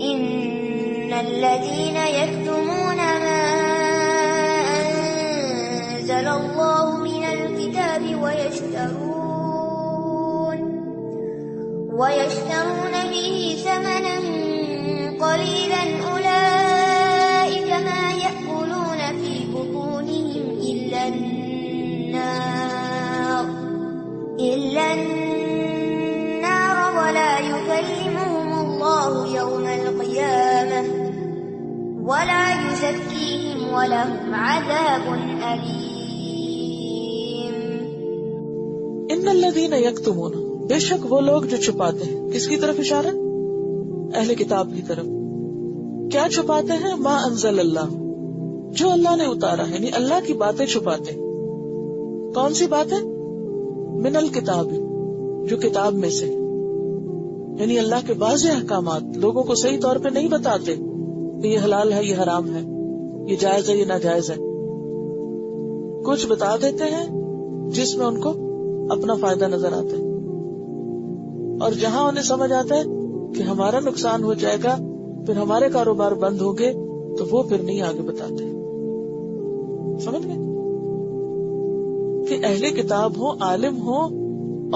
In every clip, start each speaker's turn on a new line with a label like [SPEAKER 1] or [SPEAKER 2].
[SPEAKER 1] إن الذين يكتمون ما أنزل الله من الكتاب ويشترون به ثمنا قليلا أولئك ما يأكلون في بطونهم إلا النار ولا يكلمهم الله يوم القيامة ولا يزكيهم ولهم عذاب أليم.
[SPEAKER 2] ان الذين يكتمون، بے شک وہ لوگ جو چھپاتے ہیں. کس کی طرف اشارہ؟ اہل کتاب کی طرف. کیا چھپاتے ہیں؟ ما انزل اللہ، جو اللہ نے اتارا ہے، یعنی اللہ کی باتیں چھپاتے ہیں. کون سی باتیں؟ من الکتاب، جو کتاب میں سے، یعنی اللہ کے واضح احکامات لوگوں کو صحیح طور پہ نہیں بتاتے کہ یہ حلال ہے، یہ حرام ہے، یہ جائز ہے، یہ ناجائز ہے. کچھ بتا دیتے ہیں جس میں ان کو اپنا فائدہ نظر آتا ہے، اور جہاں انہیں سمجھ آتا ہے کہ ہمارا نقصان ہو جائے گا، پھر ہمارے کاروبار بند ہوں گے، تو وہ پھر نہیں آگے بتاتے. سمجھ گئے کہ اہل کتاب ہوں، عالم ہوں،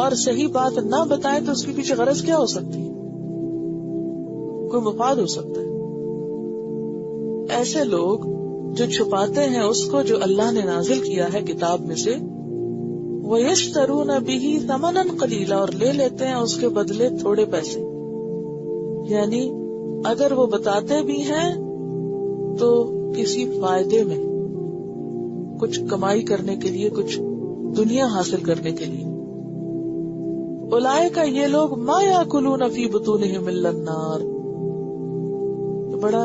[SPEAKER 2] اور صحیح بات نہ بتائیں تو اس کے پیچھے غرض کیا ہو سکتی ہے؟ کوئی مفاد ہو سکتا ہے. ایسے لوگ جو چھپاتے ہیں اس کو جو اللہ نے نازل کیا ہے کتاب میں سے، وَيَشْتَرُونَ بِهِ ثَمَنًا قَلِيلًا، اور لے لیتے ہیں اس کے بدلے تھوڑے پیسے. یعنی اگر وہ بتاتے بھی ہیں تو کسی فائدے میں، کچھ کمائی کرنے کے لیے، کچھ دنیا حاصل کرنے کے لیے. اولئک، یہ لوگ، ما یاکلون فی بطونہم الا النار، بڑا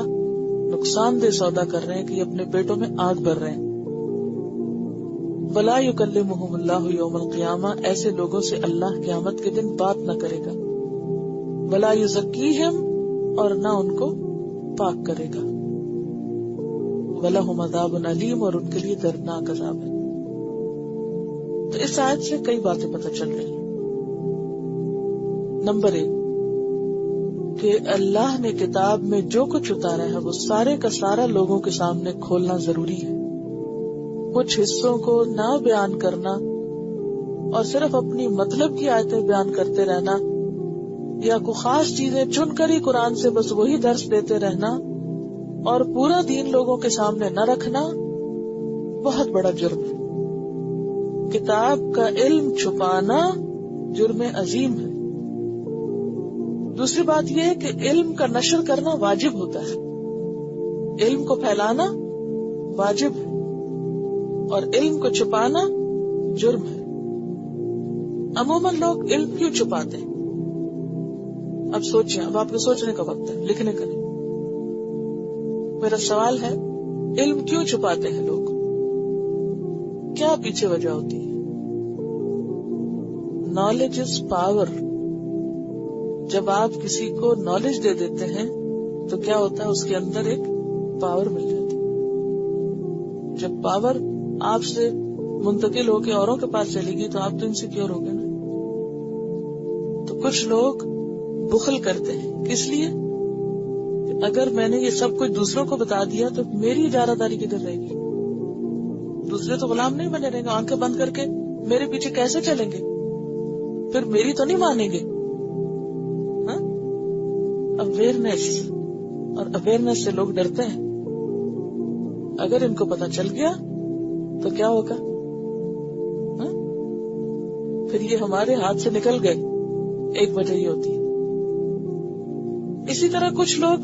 [SPEAKER 2] نقصان دہ سودا کر رہے ہیں کہ یہ اپنے پیٹوں میں آگ بھر رہے ہیں. ولا یکلمہم اللہ یوم القیامہ، ایسے لوگوں سے اللہ قیامت کے دن بات نہ کرے گا. ولا یزکیہم، اور نہ ان کو پاک کرے گا. ولہم عذاب علیم، اور ان کے لیے دردناک عذاب ہے. تو اس آیت سے کئی باتیں پتہ چل رہی ہیں. نمبر 1 کہ اللہ نے کتاب میں جو کچھ اتارا ہے وہ سارے کا سارا لوگوں کے سامنے کھولنا ضروری ہے. کچھ حصوں کو نہ بیان کرنا اور صرف اپنی مطلب کی آیتیں بیان کرتے رہنا، یا کوئی خاص چیزیں چن کر ہی قرآن سے بس وہی درس دیتے رہنا اور پورا دین لوگوں کے سامنے نہ رکھنا، بہت بڑا جرم ہے. کتاب کا علم چھپانا جرم عظیم ہے. دوسری بات یہ ہے کہ علم کا نشر کرنا واجب ہوتا ہے، علم کو پھیلانا واجب ہے، اور علم کو چھپانا جرم ہے. عموماً لوگ علم کیوں چھپاتے ہیں؟ اب سوچیں، اب آپ کو سوچنے کا وقت ہے، لکھنے کا نہیں. میرا سوال ہے، علم کیوں چھپاتے ہیں لوگ؟ کیا پیچھے وجہ ہوتی ہے؟ Knowledge is power. جب آپ کسی کو نالج دے دیتے ہیں تو کیا ہوتا ہے؟ اس کے اندر ایک پاور مل جاتی ہے. جب پاور آپ سے منتقل ہو کے اوروں کے پاس چلے گی تو آپ تو انسیکیور ہو گئے نا. تو کچھ لوگ بخل کرتے ہیں، کس لیے؟ کہ اگر میں نے یہ سب کچھ دوسروں کو بتا دیا تو میری اجارہ داری کدھر رہے گی؟ دوسرے تو غلام نہیں بنے رہیں گے، آنکھیں بند کر کے میرے پیچھے کیسے چلیں گے؟ پھر میری تو نہیں مانیں گے. اویئرنیس، اور اویئرنیس سے لوگ ڈرتے ہیں. اگر ان کو پتا چل گیا تو کیا ہوگا؟ پھر یہ ہمارے ہاتھ سے نکل گئے. ایک وجہ یہ ہوتی ہے. اسی طرح کچھ لوگ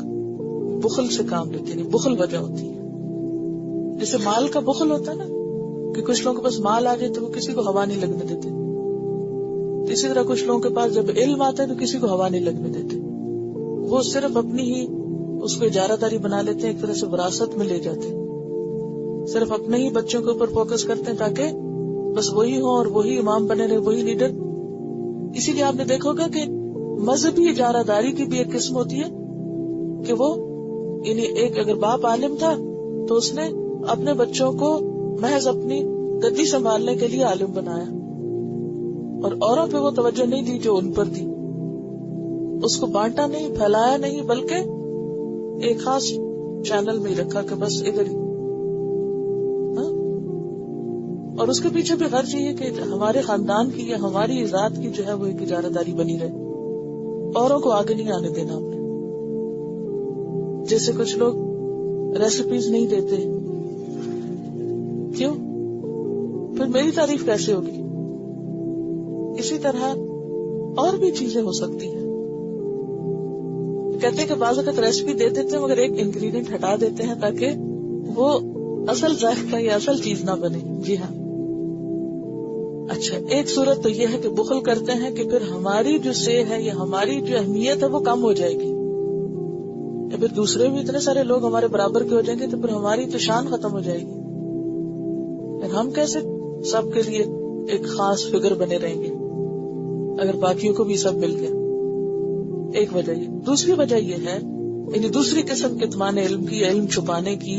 [SPEAKER 2] بخل سے کام لیتے ہیں، بخل وجہ ہوتی ہے. جیسے مال کا بخل ہوتا ہے نا، کہ کچھ لوگوں کے پاس مال آ جائے تو وہ کسی کو ہوا نہیں لگنے دیتے. اسی طرح کچھ لوگوں کے پاس جب علم آتا ہے تو کسی کو ہوا نہیں لگنے دیتے. وہ صرف اپنی ہی اس کو اجارہ داری بنا لیتے ہیں، ایک طرح سے وراثت میں لے جاتے ہیں. صرف اپنے ہی بچوں کے اوپر فوکس کرتے ہیں تاکہ بس وہی ہو اور وہی امام بنے رہے، وہی لیڈر. اسی لیے آپ نے دیکھا ہوگا کہ مذہبی اجارہ داری کی بھی ایک قسم ہوتی ہے کہ وہ، یعنی ایک اگر باپ عالم تھا تو اس نے اپنے بچوں کو محض اپنی گدی سنبھالنے کے لیے عالم بنایا، اور اوروں پہ وہ توجہ نہیں دی جو ان پر دی. اس کو بانٹا نہیں، پھیلایا نہیں، بلکہ ایک خاص چینل میں ہی رکھا کہ بس ادھر ہی. اور اس کے پیچھے بھی غرض یہ ہے کہ ہمارے خاندان کی یا ہماری ذات کی جو ہے وہ ایک اجارہ داری بنی رہے, اوروں کو آگے نہیں آنے دینا ہم نے. جیسے کچھ لوگ ریسیپیز نہیں دیتے, کیوں؟ پھر میری تعریف کیسے ہوگی؟ اسی طرح اور بھی چیزیں ہو سکتی ہیں. کہتے ہیں کہ بعض اوقات ریسیپی دے دیتے ہیں مگر ایک انگریڈینٹ ہٹا دیتے ہیں تاکہ وہ اصل ذائقہ یا اصل چیز نہ بنے. جی ہاں. اچھا, ایک صورت تو یہ ہے کہ بخل کرتے ہیں کہ پھر ہماری جو سے ہے یا ہماری جو اہمیت ہے وہ کم ہو جائے گی, یا پھر دوسرے بھی اتنے سارے لوگ ہمارے برابر کے ہو جائیں گے تو پھر ہماری تو شان ختم ہو جائے گی. پھر ہم کیسے سب کے لیے ایک خاص فگر بنے رہیں گے اگر باقیوں کو بھی سب مل گیا؟ ایک وجہ یہ. دوسری وجہ یہ ہے, یعنی دوسری قسم کتمان علم کی, علم چھپانے کی,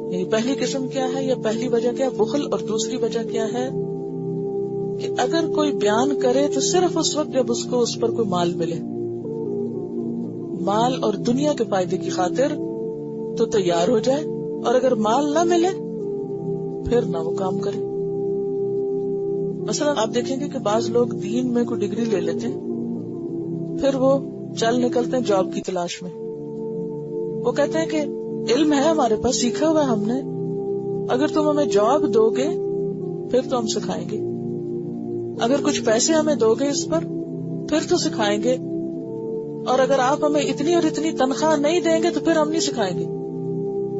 [SPEAKER 2] یعنی پہلی قسم کیا ہے یا پہلی وجہ کیا؟ بخل. اور دوسری وجہ کیا ہے کہ اگر کوئی بیان کرے تو صرف اس وقت جب اس کو اس پر کوئی مال ملے, مال اور دنیا کے فائدے کی خاطر تو تیار ہو جائے, اور اگر مال نہ ملے پھر نہ وہ کام کرے. مثلا آپ دیکھیں گے کہ بعض لوگ دین میں کوئی ڈگری لے لیتے ہیں, پھر وہ چل نکلتے ہیں جاب کی تلاش میں. وہ کہتے ہیں کہ علم ہے ہمارے پاس, سیکھا ہوا ہم نے, اگر تم ہمیں جاب دو گے پھر تو ہم سکھائیں گے, اگر کچھ پیسے ہمیں دو گے اس پر پھر تو سکھائیں گے, اور اگر آپ ہمیں اتنی اور اتنی تنخواہ نہیں دیں گے تو پھر ہم نہیں سکھائیں گے,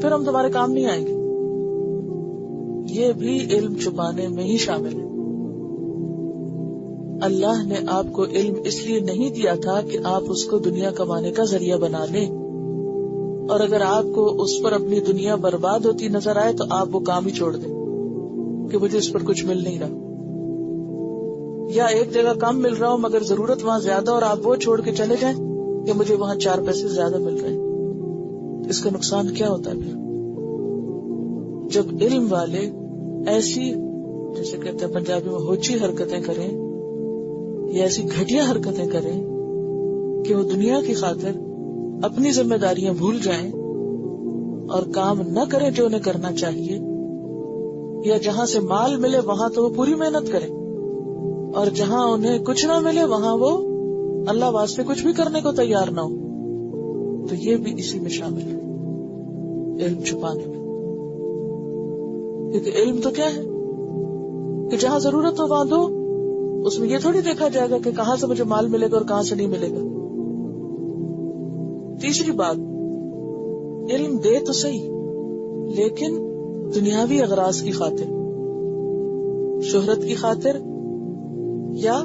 [SPEAKER 2] پھر ہم تمہارے کام نہیں آئیں گے. یہ بھی علم چھپانے میں ہی شامل ہے. اللہ نے آپ کو علم اس لیے نہیں دیا تھا کہ آپ اس کو دنیا کمانے کا ذریعہ بنا لیں, اور اگر آپ کو اس پر اپنی دنیا برباد ہوتی نظر آئے تو آپ وہ کام ہی چھوڑ دیں کہ مجھے اس پر کچھ مل نہیں رہا, یا ایک جگہ کم مل رہا ہو مگر ضرورت وہاں زیادہ اور آپ وہ چھوڑ کے چلے جائیں کہ مجھے وہاں 4 پیسے زیادہ مل رہے ہیں. اس کا نقصان کیا ہوتا ہے پھر؟ جب علم والے ایسی, جیسے کہتے ہیں پنجابی میں, ہوچی حرکتیں کریں یا ایسی گھٹیا حرکتیں کریں کہ وہ دنیا کی خاطر اپنی ذمہ داریاں بھول جائیں اور کام نہ کریں جو انہیں کرنا چاہیے, یا جہاں سے مال ملے وہاں تو وہ پوری محنت کریں, اور جہاں انہیں کچھ نہ ملے وہاں وہ اللہ واسطے کچھ بھی کرنے کو تیار نہ ہو, تو یہ بھی اسی میں شامل ہے, علم چھپانے میں. کیونکہ علم تو کیا ہے کہ جہاں ضرورت ہو وہاں دو, اس میں یہ تھوڑی دیکھا جائے گا کہ کہاں سے مجھے مال ملے گا اور کہاں سے نہیں ملے گا. تیسری بات, علم دے تو صحیح لیکن دنیاوی اغراض کی خاطر, شہرت کی خاطر, یا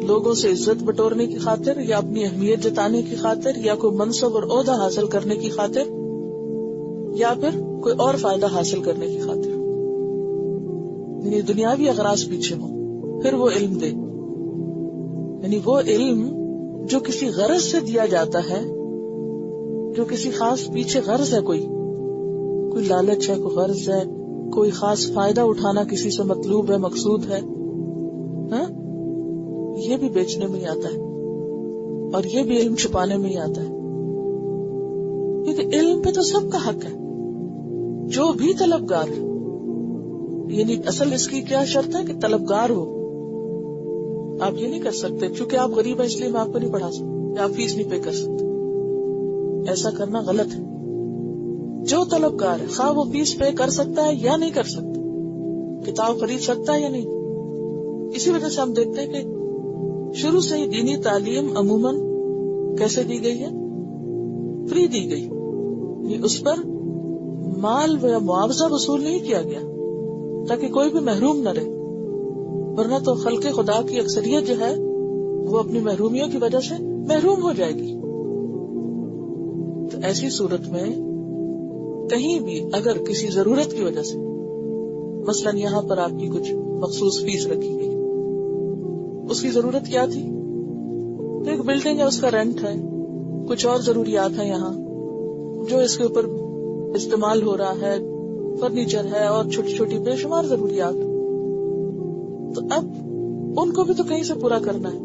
[SPEAKER 2] لوگوں سے عزت بٹورنے کی خاطر, یا اپنی اہمیت جتانے کی خاطر, یا کوئی منصب اور عہدہ حاصل کرنے کی خاطر, یا پھر کوئی اور فائدہ حاصل کرنے کی خاطر, یعنی دنیاوی اغراض پیچھے ہوں, پھر وہ علم دے. یعنی وہ علم جو کسی غرض سے دیا جاتا ہے, جو کسی خاص پیچھے غرض ہے, کوئی لالچ ہے, کوئی غرض ہے, کوئی خاص فائدہ اٹھانا کسی سے مطلوب ہے, مقصود ہے, ہاں, یہ بھی بیچنے میں ہی آتا ہے, اور یہ بھی علم چھپانے میں ہی آتا ہے. کیونکہ علم پہ تو سب کا حق ہے, جو بھی طلبگار ہے. یعنی اصل اس کی کیا شرط ہے کہ طلبگار ہو. آپ یہ نہیں کر سکتے چونکہ آپ غریب ہیں اس لیے میں آپ کو نہیں پڑھا سکتا, یا آپ فیس نہیں پے کر سکتے, ایسا کرنا غلط ہے. جو طلبگار ہے خواہ وہ فیس پے کر سکتا ہے یا نہیں کر سکتا, کتاب خرید سکتا ہے یا نہیں. اسی وجہ سے ہم دیکھتے ہیں کہ شروع سے ہی دینی تعلیم عموماً کیسے دی گئی ہے؟ فری دی گئی. یہ اس پر مال یا معاوضہ وصول نہیں کیا گیا تاکہ کوئی بھی محروم نہ رہے, ورنہ تو خلق خدا کی اکثریت جو ہے وہ اپنی محرومیوں کی وجہ سے محروم ہو جائے گی. تو ایسی صورت میں کہیں بھی اگر کسی ضرورت کی وجہ سے, مثلا یہاں پر آپ کی کچھ مخصوص فیس رکھی گئی, اس کی ضرورت کیا تھی؟ تو ایک بلڈنگ ہے, اس کا رینٹ ہے, کچھ اور ضروریات ہیں یہاں جو اس کے اوپر استعمال ہو رہا ہے, فرنیچر ہے اور چھوٹی چھوٹی بے شمار ضروریات. تو اب ان کو بھی تو کہیں سے پورا کرنا ہے.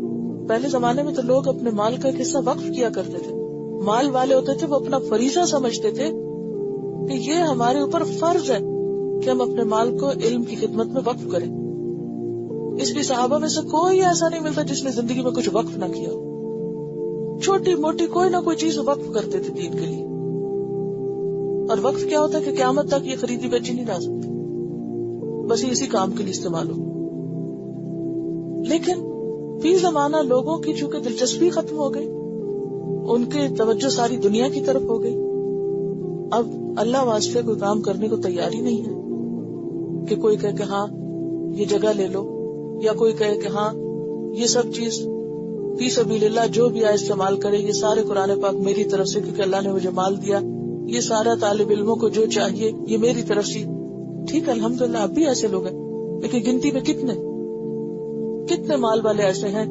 [SPEAKER 2] پہلے زمانے میں تو لوگ اپنے مال کا ایک حصہ وقف کیا کرتے تھے, مال والے ہوتے تھے وہ اپنا فریضہ سمجھتے تھے کہ یہ ہمارے اوپر فرض ہے کہ ہم اپنے مال کو علم کی خدمت میں وقف کریں. اس لیے صحابہ میں سے کوئی ایسا نہیں ملتا جس نے زندگی میں کچھ وقف نہ کیا ہو. چھوٹی موٹی کوئی نہ کوئی چیز وقف کرتے تھے دین کے لیے. اور وقف کیا ہوتا ہے کہ قیامت تک یہ خریدی بیچی نہیں جا سکتی, بس یہ اسی کام کے لیے استعمال ہو. لیکن فی زمانہ لوگوں کی چونکہ دلچسپی ختم ہو گئی, ان کے توجہ ساری دنیا کی طرف ہو گئی. اب اللہ واسطے کوئی کام کرنے کو تیاری نہیں ہے کہ کوئی کہے کہ ہاں یہ جگہ لے لو, یا کوئی کہے کہ ہاں یہ سب چیز فی سبیل اللہ جو بھی آئے استعمال کرے, یہ سارے قرآن پاک میری طرف سے کیونکہ اللہ نے مجھے مال دیا, یہ سارا طالب علموں کو جو چاہیے یہ میری طرف سے. ٹھیک ہے الحمدللہ اب بھی ایسے لوگ ہیں, لیکن گنتی میں کتنے مال والے ایسے ہیں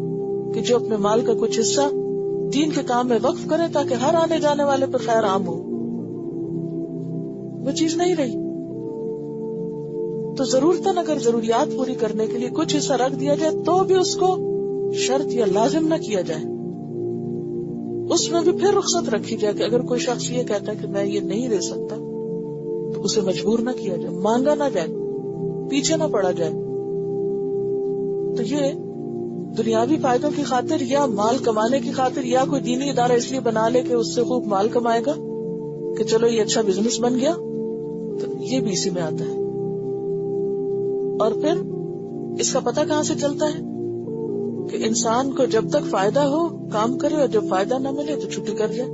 [SPEAKER 2] کہ جو اپنے مال کا کچھ حصہ دین کے کام میں وقف کریں تاکہ ہر آنے جانے والے پر خیر عام ہو. وہ چیز نہیں رہی. تو ضرورتاً اگر ضروریات پوری کرنے کے لیے کچھ حصہ رکھ دیا جائے تو بھی اس کو شرط یا لازم نہ کیا جائے. اس میں بھی پھر رخصت رکھی جائے کہ اگر کوئی شخص یہ کہتا ہے کہ میں یہ نہیں دے سکتا تو اسے مجبور نہ کیا جائے, مانگا نہ جائے, پیچھے نہ پڑا جائے. تو یہ دنیاوی فائدوں کی خاطر یا مال کمانے کی خاطر یا کوئی دینی ادارہ اس لیے بنا لے کہ اس سے خوب مال کمائے گا کہ چلو یہ اچھا بزنس بن گیا, تو یہ بھی اسی میں آتا ہے. اور پھر اس کا پتہ کہاں سے چلتا ہے کہ انسان کو جب تک فائدہ ہو کام کرے, اور جب فائدہ نہ ملے تو چھٹی کر جائے.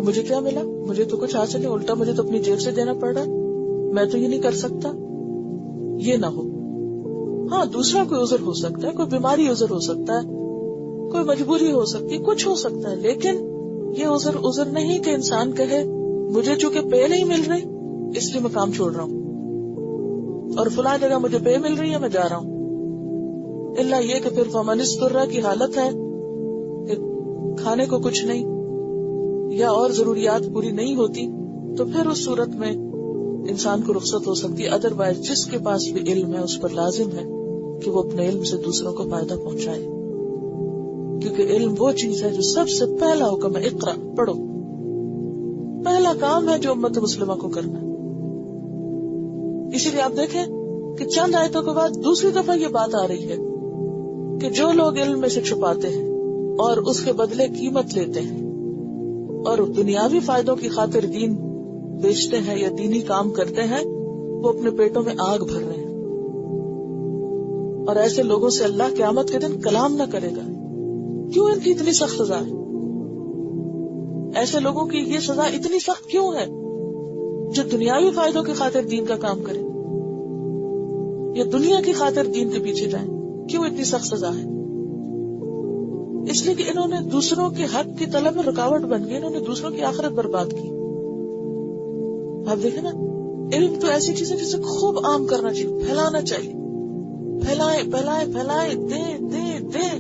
[SPEAKER 2] مجھے کیا ملا, مجھے تو کچھ حاصل نہیں, الٹا مجھے تو اپنی جیب سے دینا پڑ رہا ہے, میں تو یہ نہیں کر سکتا. یہ نہ ہو. ہاں دوسرا کوئی عذر ہو سکتا ہے, کوئی بیماری عذر ہو سکتا ہے, کوئی مجبوری ہو سکتی ہے, کچھ ہو سکتا ہے, لیکن یہ عذر نہیں کہ انسان کہے مجھے چونکہ پے نہیں مل رہی اس لیے میں کام چھوڑ رہا ہوں, اور فلاں جگہ مجھے پے مل رہی ہے میں جا رہا ہوں. اللہ یہ کہ پھر فمن اضطر کی حالت ہے کہ کھانے کو کچھ نہیں یا اور ضروریات پوری نہیں ہوتی, تو پھر اس صورت میں انسان کو رخصت ہو سکتی ہے. ادروائز جس کے پاس بھی علم ہے اس پر لازم ہے کہ وہ اپنے علم سے دوسروں کو فائدہ پہنچائے, کیونکہ علم وہ چیز ہے جو سب سے پہلا حکم ہے, اقرا پڑھو, پہلا کام ہے جو امت مسلمہ کو کرنا ہے. اسی لیے آپ دیکھیں کہ چند آیتوں کے بعد دوسری دفعہ یہ بات آ رہی ہے کہ جو لوگ علم میں سے چھپاتے ہیں اور اس کے بدلے قیمت لیتے ہیں اور دنیاوی فائدوں کی خاطر دین بیچتے ہیں یا دینی کام کرتے ہیں, وہ اپنے پیٹوں میں آگ بھر رہے ہیں. اور ایسے لوگوں سے اللہ قیامت کے دن کلام نہ کرے گا. کیوں ان کی اتنی سخت سزا ہے؟ ایسے لوگوں کی یہ سزا اتنی سخت کیوں ہے جو دنیاوی فائدوں کی خاطر دین کا کام کرے یا دنیا کی خاطر دین کے پیچھے جائیں؟ کیوں اتنی سخت سزا ہے؟ اس لیے کہ انہوں نے دوسروں کے حق کی طلب میں رکاوٹ بن گئی, انہوں نے دوسروں کی آخرت برباد کی. آپ دیکھیں نا, علم تو ایسی چیز ہے جسے خوب عام کرنا چاہیے, پھیلانا چاہیے, پھیلائیں, دیں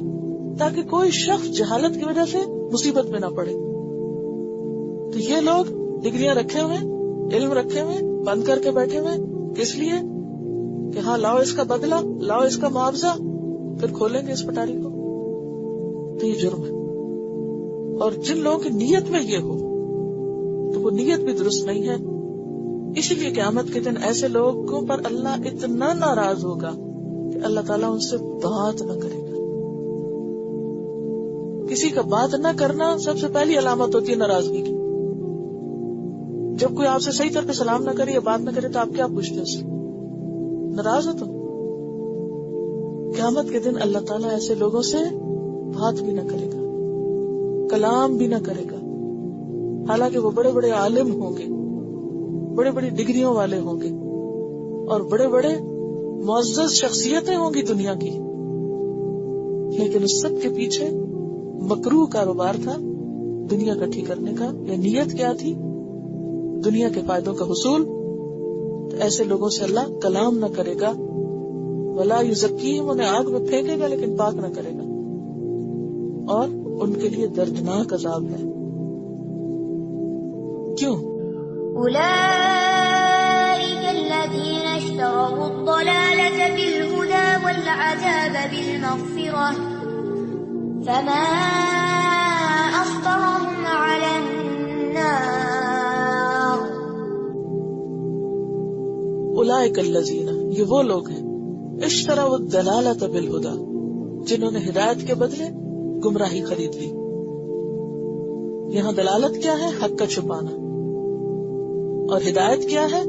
[SPEAKER 2] تاکہ کوئی شخص جہالت کی وجہ سے مصیبت میں نہ پڑے. تو یہ لوگ ڈگریاں رکھے ہوئے, علم رکھے ہوئے, بند کر کے بیٹھے ہوئے, کس لیے کہ ہاں لاؤ اس کا بدلہ, لاؤ اس کا معاوضہ, پھر کھولیں گے اس پٹاری کو. تو یہ جرم ہے. اور جن لوگوں کی نیت میں یہ ہو تو وہ نیت بھی درست نہیں ہے. اسی لیے قیامت کے دن ایسے لوگوں پر اللہ اتنا ناراض ہوگا کہ اللہ تعالیٰ ان سے بات نہ کرے گا. کسی کا بات نہ کرنا سب سے پہلی علامت ہوتی ہے ناراضگی کی. جب کوئی آپ سے صحیح طرح سلام نہ کرے یا بات نہ کرے تو آپ کیا پوچھتے ہیں, اس سے ناراض ہو تم؟ قیامت کے دن اللہ تعالیٰ ایسے لوگوں سے بات بھی نہ کرے گا, کلام بھی نہ کرے گا, حالانکہ وہ بڑے بڑے عالم ہوں گے, بڑے بڑی ڈگریوں والے ہوں گے اور بڑے بڑے معزز شخصیتیں ہوں گی دنیا کی, لیکن اس سب کے پیچھے مکروہ کاروبار تھا دنیا اکٹھی کرنے کا, یا نیت کیا تھی؟ دنیا کے فائدوں کا حصول. تو ایسے لوگوں سے اللہ کلام نہ کرے گا, ولا یزکیہم, انہیں آگ میں پھینکے گا لیکن پاک نہ کرے گا, اور ان کے لیے دردناک عذاب ہے. کیوں؟
[SPEAKER 1] أولئك الذين اشتروا الضلالة بالهدى والعذاب بالمغفرة فما أصبرهم
[SPEAKER 2] اولئک الذین، یہ وہ لوگ ہیں اشتروا الضلالۃ بالہدی، جنہوں نے ہدایت کے بدلے گمراہی خرید لی. یہاں دلالت کیا ہے؟ حق کا چھپانا. اور ہدایت کیا ہے؟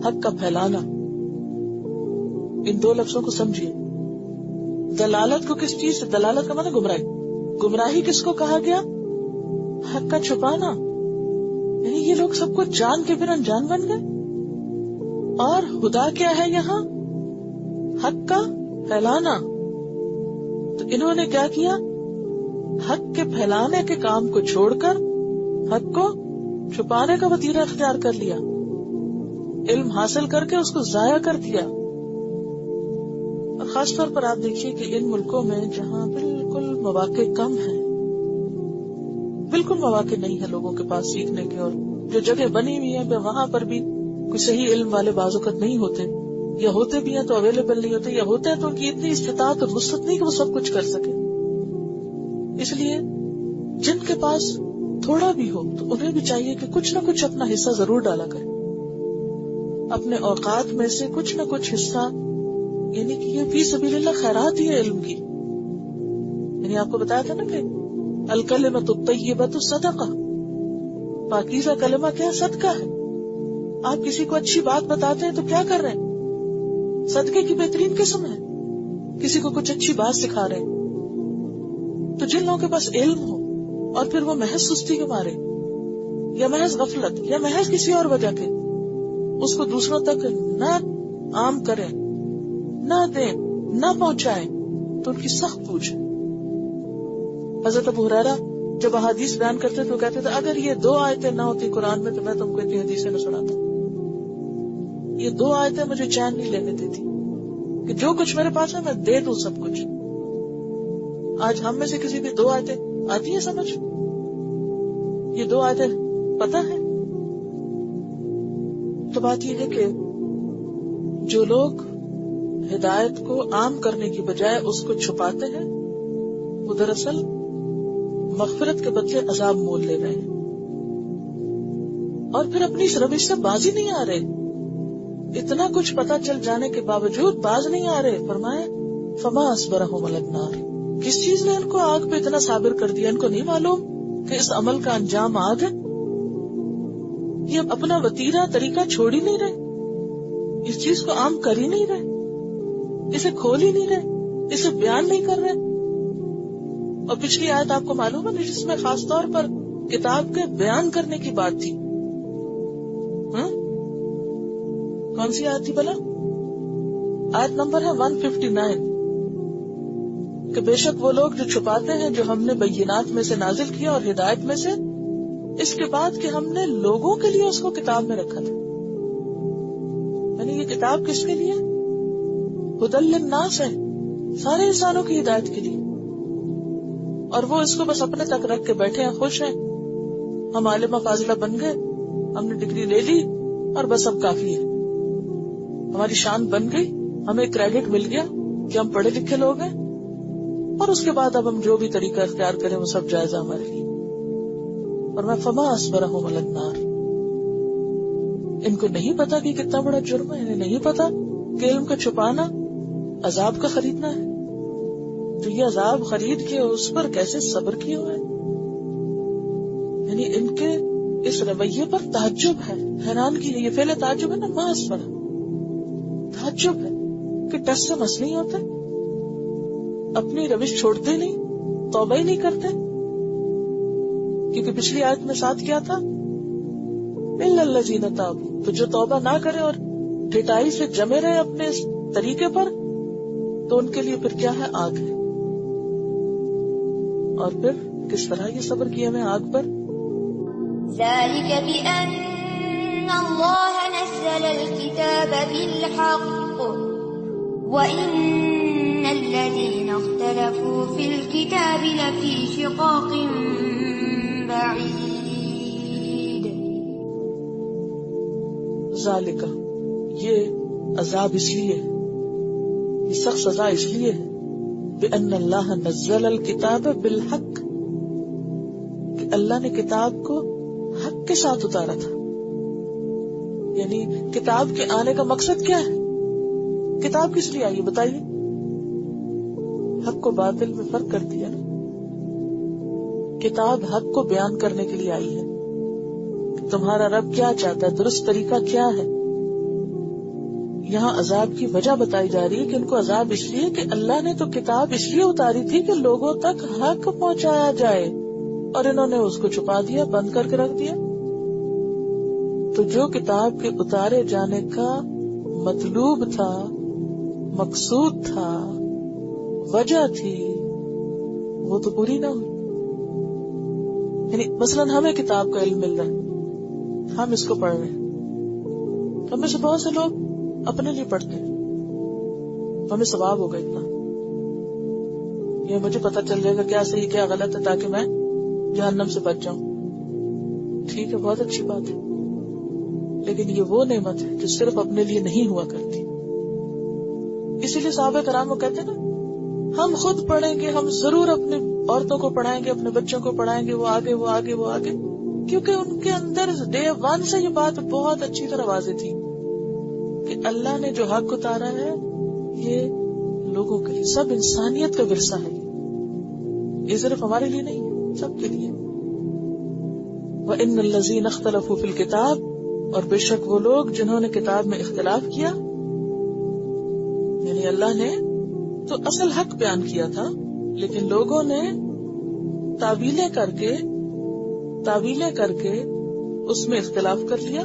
[SPEAKER 2] حق کا پھیلانا. ان دو لفظوں کو سمجھیے. دلالت کو کس چیز سے؟ دلالت کا مطلب گمراہی. گمراہی کس کو کہا گیا؟ حق کا چھپانا. یعنی یہ لوگ سب کچھ جان کے پھر انجان بن گئے. اور خدا کیا ہے یہاں؟ حق کا پھیلانا. تو انہوں نے کیا کیا؟ حق کے پھیلانے کے کام کو چھوڑ کر حق کو چھپانے کا وتیرہ اختیار کر لیا. علم حاصل کر کے اس کو ضائع کر دیا. اور خاص طور پر آپ دیکھیے کہ ان ملکوں میں جہاں بالکل مواقع کم ہیں، بالکل مواقع نہیں ہے لوگوں کے پاس سیکھنے کے، اور جو جگہ بنی ہوئی ہے وہاں پر بھی کوئی صحیح علم والے بعض اوقات نہیں ہوتے، یا ہوتے بھی ہیں تو اویلیبل نہیں ہوتے، یا ہوتے ہیں تو ان کی اتنی استطاعت اور وسعت نہیں کہ وہ سب کچھ کر سکے. اس لیے جن کے پاس تھوڑا بھی ہو تو انہیں بھی چاہیے کہ کچھ نہ کچھ اپنا حصہ ضرور ڈالا کرے. اپنے اوقات میں سے کچھ نہ کچھ حصہ، یعنی کہ یہ فی سبیل اللہ خیرات ہی ہے علم کی. یعنی آپ کو بتایا تھا نا کہ الکلمۃ الطیبۃ صدقہ، پاکیزہ کلمہ کیا؟ صدقہ ہے. آپ کسی کو اچھی بات بتاتے ہیں تو کیا کر رہے ہیں؟ صدقے کی بہترین قسم ہے. کسی کو کچھ اچھی بات سکھا رہے ہیں. تو جن لوگوں کے پاس علم ہو اور پھر وہ محض سستی کے مارے یا محض غفلت یا محض کسی اور وجہ کے اس کو دوسروں تک نہ عام کریں، نہ دیں، نہ پہنچائیں، تو ان کی سخت پوچھ. حضرت ابو ہریرہ جب احادیث بیان کرتے تو کہتے تھے اگر یہ 2 آیتیں نہ ہوتی قرآن میں تو میں تم کو اتنی حدیثیں نہ سناتا. یہ 2 آیتیں مجھے چین نہیں لینے دیتی کہ جو کچھ میرے پاس ہے میں دے دوں سب کچھ. آج ہم میں سے کسی بھی 2 آیتیں آتی ہے سمجھ؟ یہ 2 آیتیں پتہ ہے؟ تو بات یہ ہے کہ جو لوگ ہدایت کو عام کرنے کی بجائے اس کو چھپاتے ہیں وہ دراصل مغفرت کے بدلے عذاب مول لے رہے ہیں، اور پھر اپنی اس روش سے باز ہی نہیں آ رہے. اتنا کچھ پتا چل جانے کے باوجود باز نہیں آ رہے. فرمائے فما اصبرہم علی النار، کس چیز نے ان کو آگ پہ اتنا صابر کر دیا؟ ان کو نہیں معلوم کہ اس عمل کا انجام آگ ہے؟ یہ اپنا وتیرہ طریقہ چھوڑ ہی نہیں رہے، اس چیز کو عام کر ہی نہیں رہے، اسے کھول ہی نہیں رہے، اسے بیان نہیں کر رہے. اور پچھلی آیت آپ کو معلوم ہے جس میں خاص طور پر کتاب کے بیان کرنے کی بات تھی. کون سی آیت تھی بلا؟ آیت نمبر ہے 159 کہ بے شک وہ لوگ جو چھپاتے ہیں جو ہم نے بینات میں سے نازل کیا اور ہدایت میں سے، اس کے بعد کہ ہم نے لوگوں کے لیے اس کو کتاب میں رکھا تھا. یعنی یہ کتاب کس کے لیے؟ ہدی للناس ہے، سارے انسانوں کی ہدایت کے لیے. اور وہ اس کو بس اپنے تک رکھ کے بیٹھے ہیں، خوش ہیں. ہم عالمہ فاضلہ بن گئے، ہم نے ڈگری لے لی اور بس اب کافی ہے، ہماری شان بن گئی، ہمیں کریڈٹ مل گیا کہ ہم پڑھے لکھے لوگ ہیں، اور اس کے بعد اب ہم جو بھی طریقہ اختیار کریں وہ سب جائز ہمارے لیے. اور میں فما اصبرہم علی النار، ان کو نہیں پتا کہ کتنا بڑا جرم ہے، انہیں نہیں پتا کہ علم کا چھپانا عذاب کا خریدنا ہے. تو یہ عذاب خرید کے اس پر کیسے صبر کیے ہوئے. یعنی ان کے اس رویے پر تعجب ہے، حیران کی ہے. یہ فعل تعجب ہے نا، ما اصبر، تعجب ہے کہ ٹس سے مس نہیں ہوتے، اپنی روش چھوڑتے نہیں، توبہ ہی نہیں کرتے. کیونکہ پچھلی آیت میں ساتھ کیا تھا؟ الا الذین تابوا. تو جو توبہ نہ کرے اور ڈھٹائی سے جمے رہے اپنے اس طریقے پر، تو ان کے لیے پھر کیا ہے؟ آگ ہے. اور پھر کس طرح یہ صبر کیا میں آگ پر؟
[SPEAKER 1] ذلك بأن الله نزل الكتاب بالحق وإن الذين اختلفوا في الكتاب لفي شقاق بعيد.
[SPEAKER 2] ذالک، یہ عذاب اس لیے ہے، یہ سخت سزا اس لیے ہے بأن اللہ نزل الکتاب بالحق، کہ اللہ نے کتاب کو حق کے ساتھ اتارا تھا. یعنی کتاب کے آنے کا مقصد کیا ہے؟ کتاب کس لیے آئی ہے بتائیے؟ حق کو باطل میں فرق کرتی ہے نا. کتاب حق کو بیان کرنے کے لیے آئی ہے. تمہارا رب کیا چاہتا ہے، درست طریقہ کیا ہے. یہاں عذاب کی وجہ بتائی جا رہی ہے کہ ان کو عذاب اس لیے کہ اللہ نے تو کتاب اس لیے اتاری تھی کہ لوگوں تک حق پہنچایا جائے، اور انہوں نے اس کو چھپا دیا، بند کر کے رکھ دیا. تو جو کتاب کے اتارے جانے کا مطلوب تھا، مقصود تھا، وجہ تھی، وہ تو پوری نہ ہوئی. یعنی مثلاً ہمیں کتاب کا علم مل رہا ہے، ہم اس کو پڑھ رہے ہیں، ہمیں سے بہت سے لوگ اپنے لیے پڑھتے ہیں، ہمیں ثواب ہوگا اتنا، یہ مجھے پتہ چل جائے گا کیا صحیح کیا غلط ہے تاکہ میں جہنم سے بچ جاؤں. ٹھیک ہے، بہت اچھی بات ہے، لیکن یہ وہ نعمت ہے جو صرف اپنے لیے نہیں ہوا کرتی. اسی لیے صحابہ کرام وہ کہتے ہیں نا، ہم خود پڑھیں گے، ہم ضرور اپنے عورتوں کو پڑھائیں گے، اپنے بچوں کو پڑھائیں گے، وہ آگے وہ آگے وہ آگے، کیونکہ ان کے اندر ڈے ون سے یہ بات بہت اچھی طرح واضح تھی کہ اللہ نے جو حق اتارا ہے یہ لوگوں کے لیے، سب انسانیت کا ورثہ ہے، یہ صرف ہمارے لیے نہیں ہے، سب کے لیے. وَإِنَّ الَّذِينَ اخْتَلَفُوا فِي الْكِتَابِ، اور بے شک وہ لوگ جنہوں نے کتاب میں اختلاف کیا، یعنی اللہ نے تو اصل حق بیان کیا تھا لیکن لوگوں نے تعویلیں کر کے اس میں اختلاف کر لیا،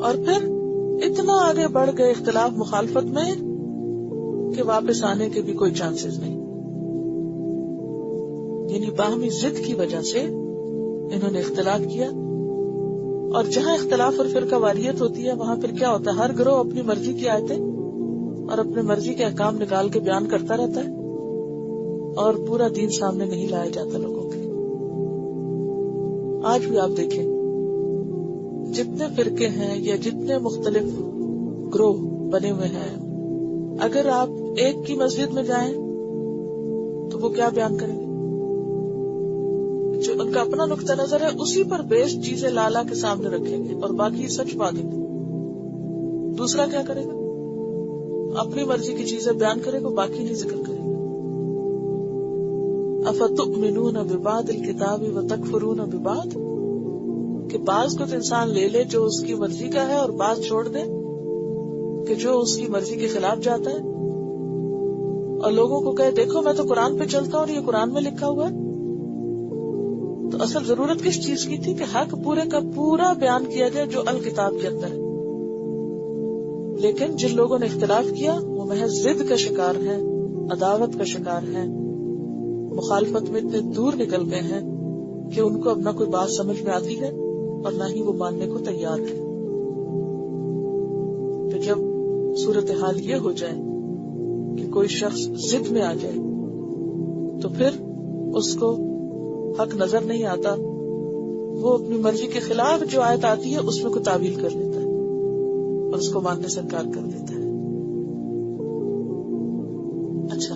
[SPEAKER 2] اور پھر اتنا آگے بڑھ گئے اختلاف مخالفت میں کہ واپس آنے کے بھی کوئی چانسز نہیں. یعنی باہمی ضد کی وجہ سے انہوں نے اختلاف کیا، اور جہاں اختلاف اور فرقہ واریت ہوتی ہے وہاں پھر کیا ہوتا ہے، ہر گروہ اپنی مرضی کی آیتیں اور اپنے مرضی کے احکام نکال کے بیان کرتا رہتا ہے، اور پورا دین سامنے نہیں لایا جاتا لوگوں کے. آج بھی آپ دیکھیں جتنے فرقے ہیں یا جتنے مختلف گروہ بنے ہوئے ہیں، اگر آپ ایک کی مسجد میں جائیں تو وہ کیا بیان کریں گے؟ جو ان کا اپنا نقطہ نظر ہے اسی پر بیسڈ چیزیں لالا کے سامنے رکھیں گے اور باقی سچ پا دیں گے. دوسرا کیا کرے گا؟ اپنی مرضی کی چیزیں بیان کرے گا، باقی نہیں ذکر کرے گا. افتؤمنون ببعض الکتاب وتکفرون ببعض، کہ بعض کو تو انسان لے لے جو اس کی مرضی کا ہے اور بعض چھوڑ دے کہ جو اس کی مرضی کے خلاف جاتا ہے، اور لوگوں کو کہے دیکھو میں تو قرآن پہ چلتا ہوں اور یہ قرآن میں لکھا ہوا ہے. تو اصل ضرورت کس چیز کی تھی کہ حق پورے کا پورا بیان کیا جائے جو الکتاب کے اندر ہے. لیکن جن لوگوں نے اختلاف کیا وہ محض ضد کا شکار ہیں، عداوت کا شکار ہیں، مخالفت میں اتنے دور نکل گئے ہیں کہ ان کو اب نہ کوئی بات سمجھ میں آتی ہے اور نہ ہی وہ ماننے کو تیار ہے. تو جب صورتحال یہ ہو جائے کہ کوئی شخص ضد میں آ جائے تو پھر اس کو حق نظر نہیں آتا، وہ اپنی مرضی کے خلاف جو آیت آتی ہے اس میں کوئی تعویل کر لیتا ہے اور اس کو ماننے سے انکار کر دیتا ہے. اچھا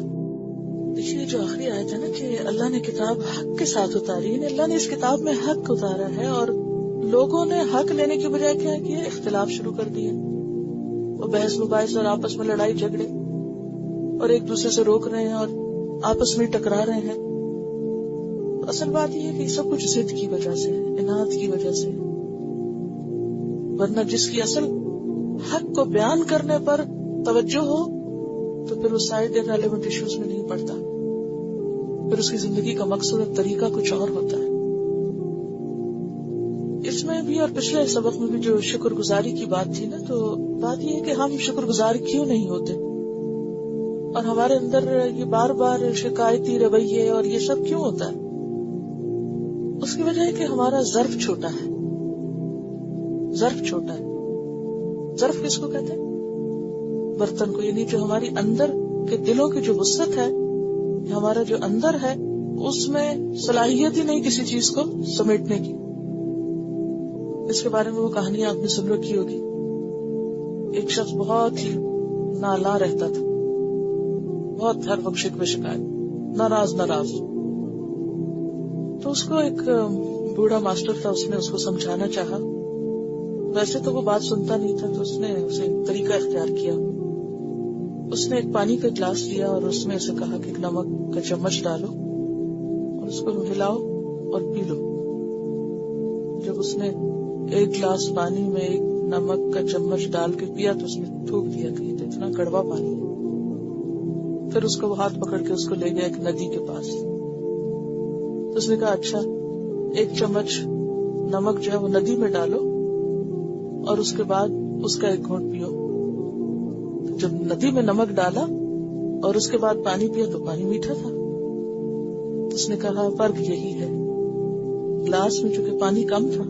[SPEAKER 2] دیکھیے جو آخری آیت ہے نا کہ اللہ نے کتاب حق کے ساتھ اتاری، یعنی اللہ نے اس کتاب میں حق اتارا ہے، اور لوگوں نے حق لینے کی بجائے کیا کیا؟ اختلاف شروع کر دیا، وہ بحث مباحث اور آپس میں لڑائی جھگڑے اور ایک دوسرے سے روک رہے ہیں اور آپس میں ٹکرا رہے ہیں. اصل بات یہ ہے کہ سب کچھ ضد کی وجہ سے، اناد کی وجہ سے، ورنہ جس کی اصل حق کو بیان کرنے پر توجہ ہو تو پھر وہ سائڈ ریلیونٹ ایشوز میں نہیں پڑتا، پھر اس کی زندگی کا مقصد اور طریقہ کچھ اور ہوتا ہے. اس میں بھی اور پچھلے سبق میں بھی جو شکر گزاری کی بات تھی نا، تو بات یہ ہے کہ ہم شکر گزار کیوں نہیں ہوتے، اور ہمارے اندر یہ بار بار شکایتی رویے اور یہ سب کیوں ہوتا ہے؟ اس کی وجہ ہے کہ ہمارا ظرف چھوٹا ہے. ظرف چھوٹا ہے. ظرف کس کو کہتے ہیں؟ برتن کو. یعنی جو ہماری اندر کے دلوں کی جو وسعت ہے، ہمارا جو اندر ہے اس میں صلاحیت ہی نہیں کسی چیز کو سمیٹنے کی. اس کے بارے میں وہ کہانی آپ نے سن رکھی ہوگی. ایک شخص بہت ہی نالا رہتا تھا، بہت ہر وقت شکوے شکایت، ناراض. تو اس کو ایک بوڑھا ماسٹر تھا، اس نے اس کو سمجھانا چاہا ویسے تو وہ بات سنتا نہیں تھا، تو اس نے اسے ایک طریقہ اختیار کیا. اس نے ایک پانی کا گلاس لیا اور اس میں اسے کہا کہ ایک نمک کا چمچ ڈالو اور اس کو ہلاؤ اور پی لو. جب اس نے ایک گلاس پانی میں ایک نمک کا چمچ ڈال کے پیا تو اس نے تھوک دیا کہ یہ تو اتنا کڑوا پانی ہے. پھر اس کو وہ ہاتھ پکڑ کے اس کو لے گیا ایک ندی کے پاس. تو اس نے کہا اچھا ایک چمچ نمک جو ہے وہ ندی میں ڈالو اور اس کے بعد اس کا ایک گھونٹ پیو. جب ندی میں نمک ڈالا اور اس کے بعد پانی پیا تو پانی میٹھا تھا. اس نے کہا فرق یہی ہے، گلاس میں چونکہ پانی کم تھا،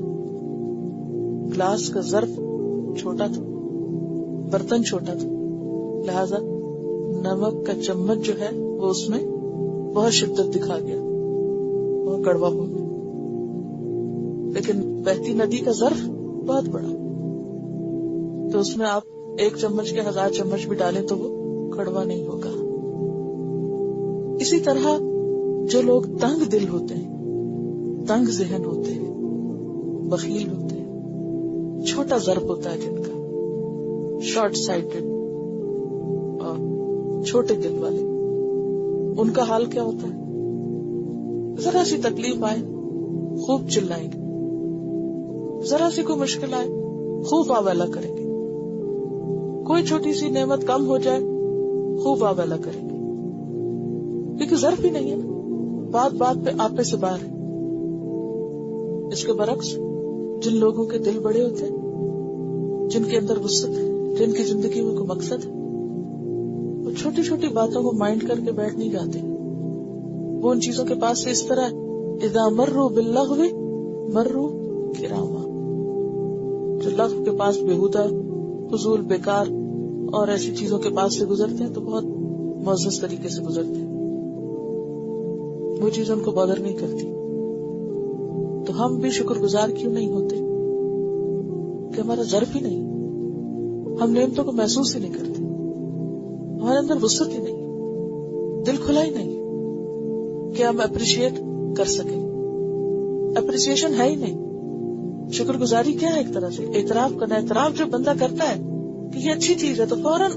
[SPEAKER 2] گلاس کا ظرف چھوٹا تھا، برتن چھوٹا تھا، لہذا نمک کا چمچ جو ہے وہ اس میں بہت شدت دکھا گیا اور کڑوا ہو گیا. لیکن بہتی ندی کا ظرف بہت بڑا، تو اس میں آپ ایک چمچ کے 1000 چمچ بھی ڈالیں تو وہ کڑوا نہیں ہوگا. اسی طرح جو لوگ تنگ دل ہوتے ہیں، تنگ ذہن ہوتے ہیں، بخیل ہوتے ہیں، چھوٹا ضرب ہوتا ہے جن کا، شارٹ سائٹڈ اور چھوٹے دل والے، ان کا حال کیا ہوتا ہے؟ ذرا سی تکلیف آئے خوب چلائیں گے، ذرا سی کوئی مشکل آئے خوب آویلا کریں گے، کوئی چھوٹی سی نعمت کم ہو جائے خوب آویلا کریں گے، کیونکہ ظرف ہی نہیں ہے نا، بات بات پہ آپے سے باہر ہے. اس کے برعکس جن لوگوں کے دل بڑے ہوتے ہیں، جن کے اندر وسعت ہے، جن کی زندگی میں کوئی مقصد ہے، وہ چھوٹی چھوٹی باتوں کو مائنڈ کر کے بیٹھ نہیں جاتے. وہ ان چیزوں کے پاس سے اس طرح اذا مروا باللغو مروا کراما، جو لغو کے پاس بےہودہ فضول بیکار اور ایسی چیزوں کے پاس سے گزرتے ہیں تو بہت معزز طریقے سے گزرتے ہیں، وہ چیز ان کو بادر نہیں کرتی. تو ہم بھی شکر گزار کیوں نہیں ہوتے کہ ہمارا ظرف ہی نہیں، ہم نعمتوں کو محسوس ہی نہیں کرتے، ہمارے اندر وسعت ہی نہیں، دل کھلا ہی نہیں کہ ہم اپریشیٹ کر سکیں. اپریسیشن ہے ہی نہیں. شکر گزاری کیا ہے؟ ایک طرح سے اعتراف کرنا. اعتراف جب بندہ کرتا ہے کہ یہ اچھی چیز ہے تو فوراً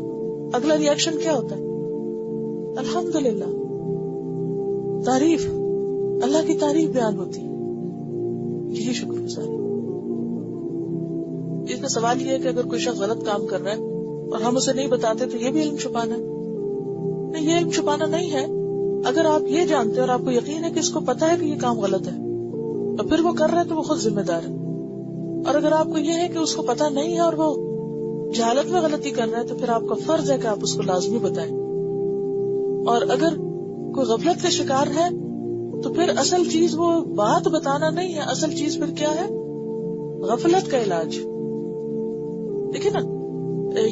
[SPEAKER 2] اگلا ریئیکشن کیا ہوتا ہے؟ الحمدللہ، تعریف، اللہ کی تعریف بیان ہوتی ہے. یہی شکر گزاری. اس میں سوال یہ ہے کہ اگر کوئی شخص غلط کام کر رہا ہے اور ہم اسے نہیں بتاتے تو یہ بھی علم چھپانا ہے؟ نہیں، یہ علم چھپانا نہیں ہے. اگر آپ یہ جانتے ہیں اور آپ کو یقین ہے کہ اس کو پتا ہے کہ یہ کام غلط ہے اور پھر وہ کر رہا ہے تو وہ خود ذمہ دار ہے. اور اگر آپ کو یہ ہے کہ اس کو پتا نہیں ہے اور وہ جہالت میں غلطی کر رہا ہے تو پھر آپ کا فرض ہے کہ آپ اس کو لازمی بتائیں. اور اگر کوئی غفلت کا شکار ہے تو پھر اصل چیز وہ بات بتانا نہیں ہے، اصل چیز پھر کیا ہے؟ غفلت کا علاج. دیکھیں نا،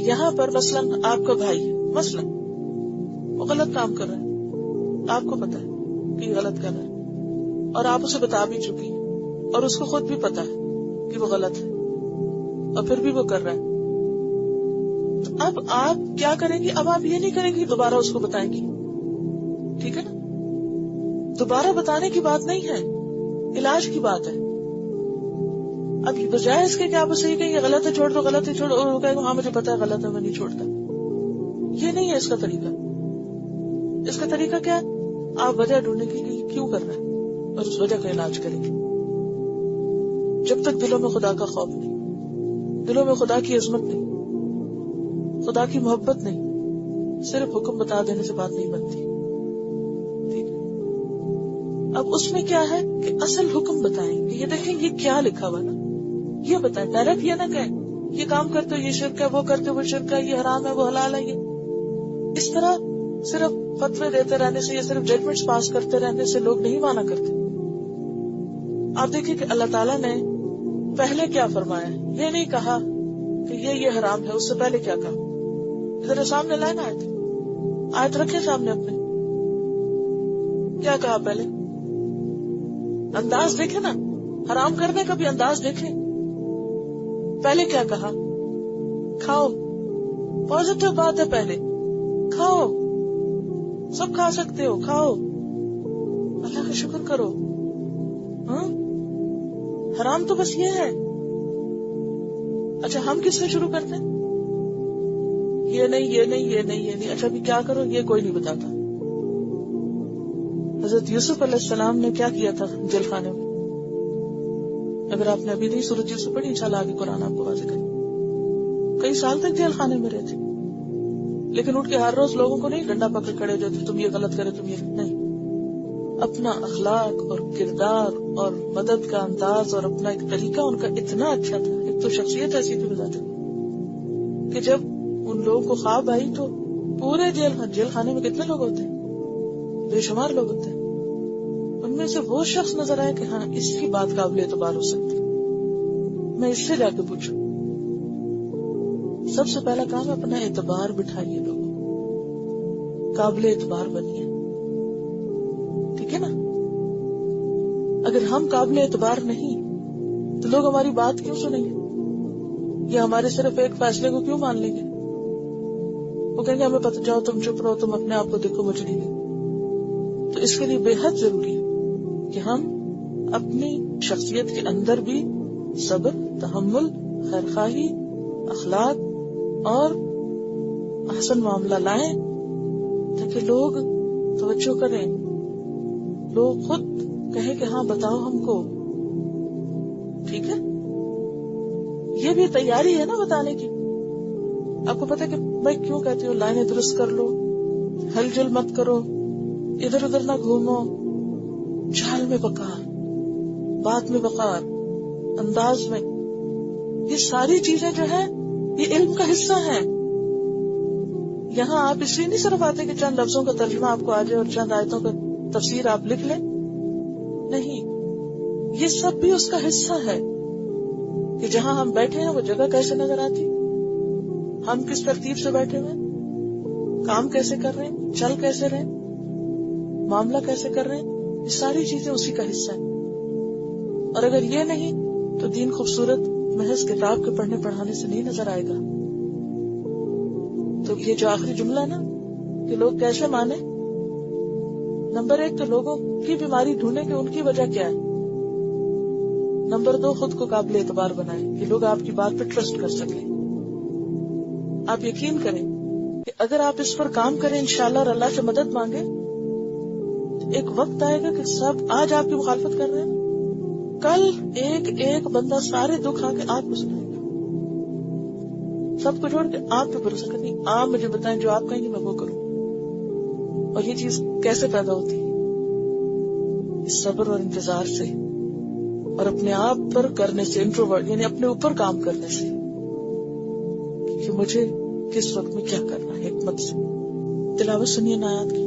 [SPEAKER 2] یہاں پر مثلا آپ کا بھائی مثلا وہ غلط کام کر رہا ہے، آپ کو پتا ہے کہ غلط کر رہا ہے اور آپ اسے بتا بھی چکی ہیں اور اس کو خود بھی پتا ہے کہ وہ غلط ہے اور پھر بھی وہ کر رہا ہے. تو اب آپ کیا کریں گی؟ اب آپ یہ نہیں کریں گی دوبارہ اس کو بتائیں گی، ٹھیک ہے نا؟ دوبارہ بتانے کی بات نہیں ہے، علاج کی بات ہے. اب بجائے اس کے کہ آپ اسے یہ کہیں غلط ہے چھوڑ دو، غلط ہے چھوڑ، اور وہ کہے گا ہاں مجھے پتا ہے غلط ہے میں نہیں چھوڑتا. یہ نہیں ہے اس کا طریقہ. اس کا طریقہ کیا ہے؟ آپ وجہ ڈھونڈنے کی کہ کیوں کر رہا ہے اور اس وجہ کا علاج کریں گے. جب تک دلوں میں خدا کا خوف نہیں، دلوں میں خدا کی عظمت نہیں، خدا کی محبت نہیں، صرف حکم بتا دینے سے بات نہیں بنتی. اب اس میں کیا ہے کہ اصل حکم بتائیں کہ یہ دیکھیں یہ کیا لکھا ہوا نا، یہ بتائیں. ڈائریکٹ یہ نہ کہیں یہ کام کرتے ہو یہ شرک ہے، وہ کرتے ہو وہ شرک ہے، یہ حرام ہے وہ حلال ہے. یہ اس طرح صرف فتوے دیتے رہنے سے یا صرف ججمنٹس پاس کرتے رہنے سے لوگ نہیں مانا کرتے. آپ دیکھیں کہ اللہ تعالیٰ نے پہلے کیا فرمایا. یہ نہیں کہا کہ یہ حرام ہے، اس سے پہلے کیا کہا؟ ادھر سامنے لائن آیت رکھے سامنے اپنے. کیا کہا پہلے؟ انداز دیکھے نا، حرام کرنے کا بھی انداز دیکھے. پہلے کیا کہا؟ کھاؤ. پازیٹیو بات ہے، پہلے کھاؤ، سب کھا سکتے ہو، کھاؤ، اللہ کا شکر کرو. ہاں، حرام تو بس یہ ہے. اچھا ہم کس سے شروع کرتے ہیں؟ یہ نہیں یہ نہیں یہ نہیں یہ نہیں، اچھا ابھی کیا کرو یہ کوئی نہیں بتاتا. حضرت یوسف علیہ السلام نے کیا کیا تھا جیل خانے میں؟ اگر آپ نے ابھی نہیں سورۃ یوسف پڑھی، انشاءاللہ آگے قرآن آپ کو واضح کرے. کئی سال تک جیل خانے میں رہے تھے، لیکن اٹھ کے ہر روز لوگوں کو نہیں ڈنڈا پکڑ کھڑے ہو جاتے تم یہ غلط کرے تم یہ نہیں. اپنا اخلاق اور کردار اور مدد کا انداز اور اپنا ایک طریقہ ان کا اتنا اچھا تھا. ایک تو شخصیت ایسی تھی بتاتے کہ جب ان لوگوں کو خواب آئی تو پورے جیل خانے میں کتنے لوگ ہوتے ہیں؟ بے شمار لوگ ہوتے ہیں. ان میں سے وہ شخص نظر آیا کہ ہاں اس کی بات قابل اعتبار ہو سکتی، میں اس سے جا کے پوچھوں. سب سے پہلا کام اپنا اعتبار بٹھائیے، لوگوں قابل اعتبار بنیے. ٹھیک ہے نا؟ اگر ہم قابل اعتبار نہیں تو لوگ ہماری بات کیوں سنیں گے یا ہمارے صرف ایک فیصلے کو کیوں مان لیں گے؟ وہ کہیں گے ہمیں پتہ، جاؤ تم چپ رہو، تم اپنے آپ کو دیکھو، مجھے نہیں دیکھو. تو اس کے لیے بے حد ضروری ہے کہ ہم اپنی شخصیت کے اندر بھی صبر، تحمل، خیرخواہی، اخلاق اور احسن معاملہ لائیں تاکہ لوگ توجہ کریں، لوگ خود کہیں کہ ہاں بتاؤ ہم کو. ٹھیک ہے؟ یہ بھی تیاری ہے نا بتانے کی. آپ کو پتا کہ میں کیوں کہتی ہوں لائنیں درست کر لو، ہل جل مت کرو، ادھر ادھر نہ گھومو، چال میں وقار، بات میں وقار، انداز میں. یہ ساری چیزیں جو ہے یہ علم کا حصہ ہیں. یہاں آپ اس لیے نہیں صرف آتے کہ چند لفظوں کا ترجمہ آپ کو آ جائے اور چند آیتوں کا تفسیر آپ لکھ لیں. نہیں، یہ سب بھی اس کا حصہ ہے کہ جہاں ہم بیٹھے ہیں وہ جگہ کیسے نظر آتی، ہم کس ترتیب سے بیٹھے ہوئے، کام کیسے کر رہے ہیں، چل کیسے رہے، معاملہ کیسے کر رہے ہیں. یہ ساری چیزیں اسی کا حصہ ہیں. اور اگر یہ نہیں تو دین خوبصورت محض کتاب کے پڑھنے پڑھانے سے نہیں نظر آئے گا. تو یہ جو آخری جملہ ہے نا کہ لوگ کیسے مانے، نمبر 1 تو لوگوں کی بیماری ڈھونڈیں کہ ان کی وجہ کیا ہے. نمبر 2 خود کو قابل اعتبار بنائیں کہ لوگ آپ کی بات پہ ٹرسٹ کر سکیں. آپ یقین کریں کہ اگر آپ اس پر کام کریں انشاءاللہ اور اللہ سے مدد مانگیں تو ایک وقت آئے گا کہ سب آج آپ کی مخالفت کر رہے ہیں، کل ایک ایک بندہ سارے دکھ آ کے آپ کو سنائے گا، سب کو چھوڑ کے آپ پہ بھروسہ کرنی. آپ مجھے بتائیں جو آپ کہیں گے میں وہ کروں. اور یہ چیز کیسے پیدا ہوتی ہے؟ اس صبر اور انتظار سے اور اپنے آپ پر کرنے سے، انٹروورٹ یعنی اپنے اوپر کام کرنے سے کہ مجھے کس وقت میں کیا کرنا ہے، حکمت سے. تلاوت سنیے آیات کی.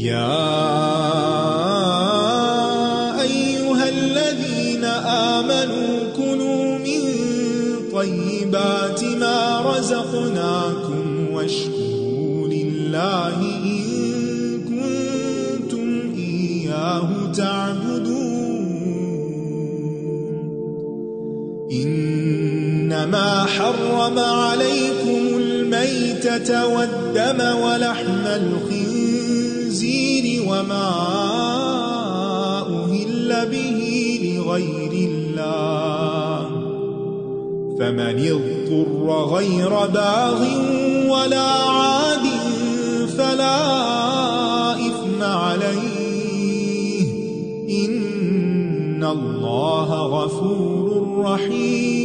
[SPEAKER 3] یا ایھا الذین آمنوا کلوا من طیبات ما رزقناکم واشکروا للہ ان کنتم ایاہ تعبدون. انما حرم علیکم المیتة والدم ولحم الخنزیر وما أهل به لغیر اللہ فمن اضطر غیر باغ ولا عاد فلا إثم علیہ ان اللہ غفور رحیم.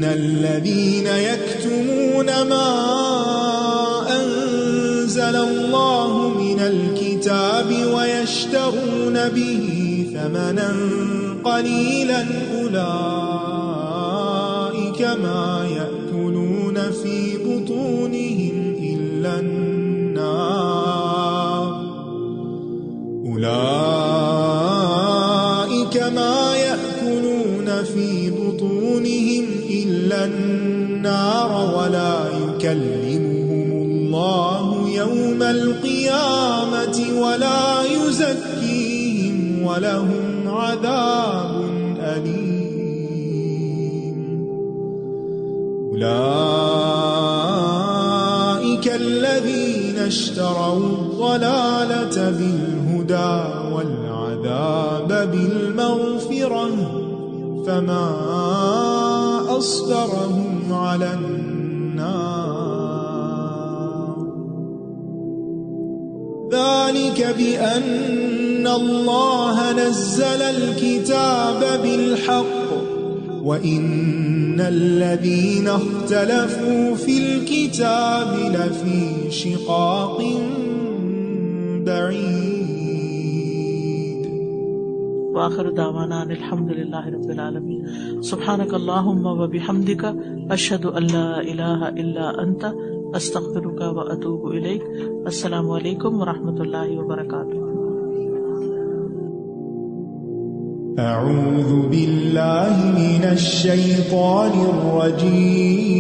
[SPEAKER 3] الذين يكتمون ما أنزل الله من الكتاب ويشترون به ثمنا قليلا أولئك ما يأكلون في بطونهم إلا النار أولئك ما يأكلون في بطونهم إلا النار ولا يكلمهم الله يوم القيامة ولا يزكيهم ولهم عذاب أليم. أولئك الذين اشتروا الضلالة بالهدى والعذاب بالمغفرة فما أصبرهم على النار ذلك بأن الله نزل الكتاب بالحق وإن الذين اختلفوا في الكتاب لفي شقاق بعيد
[SPEAKER 2] وآخر دعوانا ان الحمد للہ رب العالمین سبحانک اللہم وبحمدک اشہد ان لا الہ الا انت استغفرک واتوب الیک. السلام علیکم ورحمۃ اللہ وبرکاتہ.
[SPEAKER 3] أعوذ بالله من الشيطان الرجيم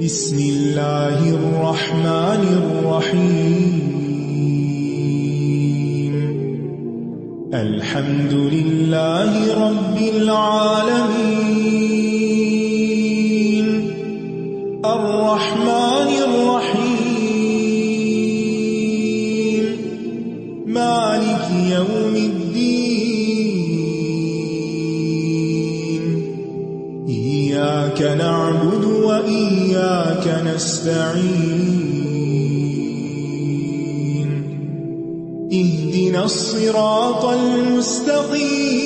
[SPEAKER 3] بسم الله الرحمن الرحيم الحمد لله رب العالمين الرحمن الرحيم مالك يوم الدين إياك نعبد وإياك نستعين اهدنا الصراط المستقيم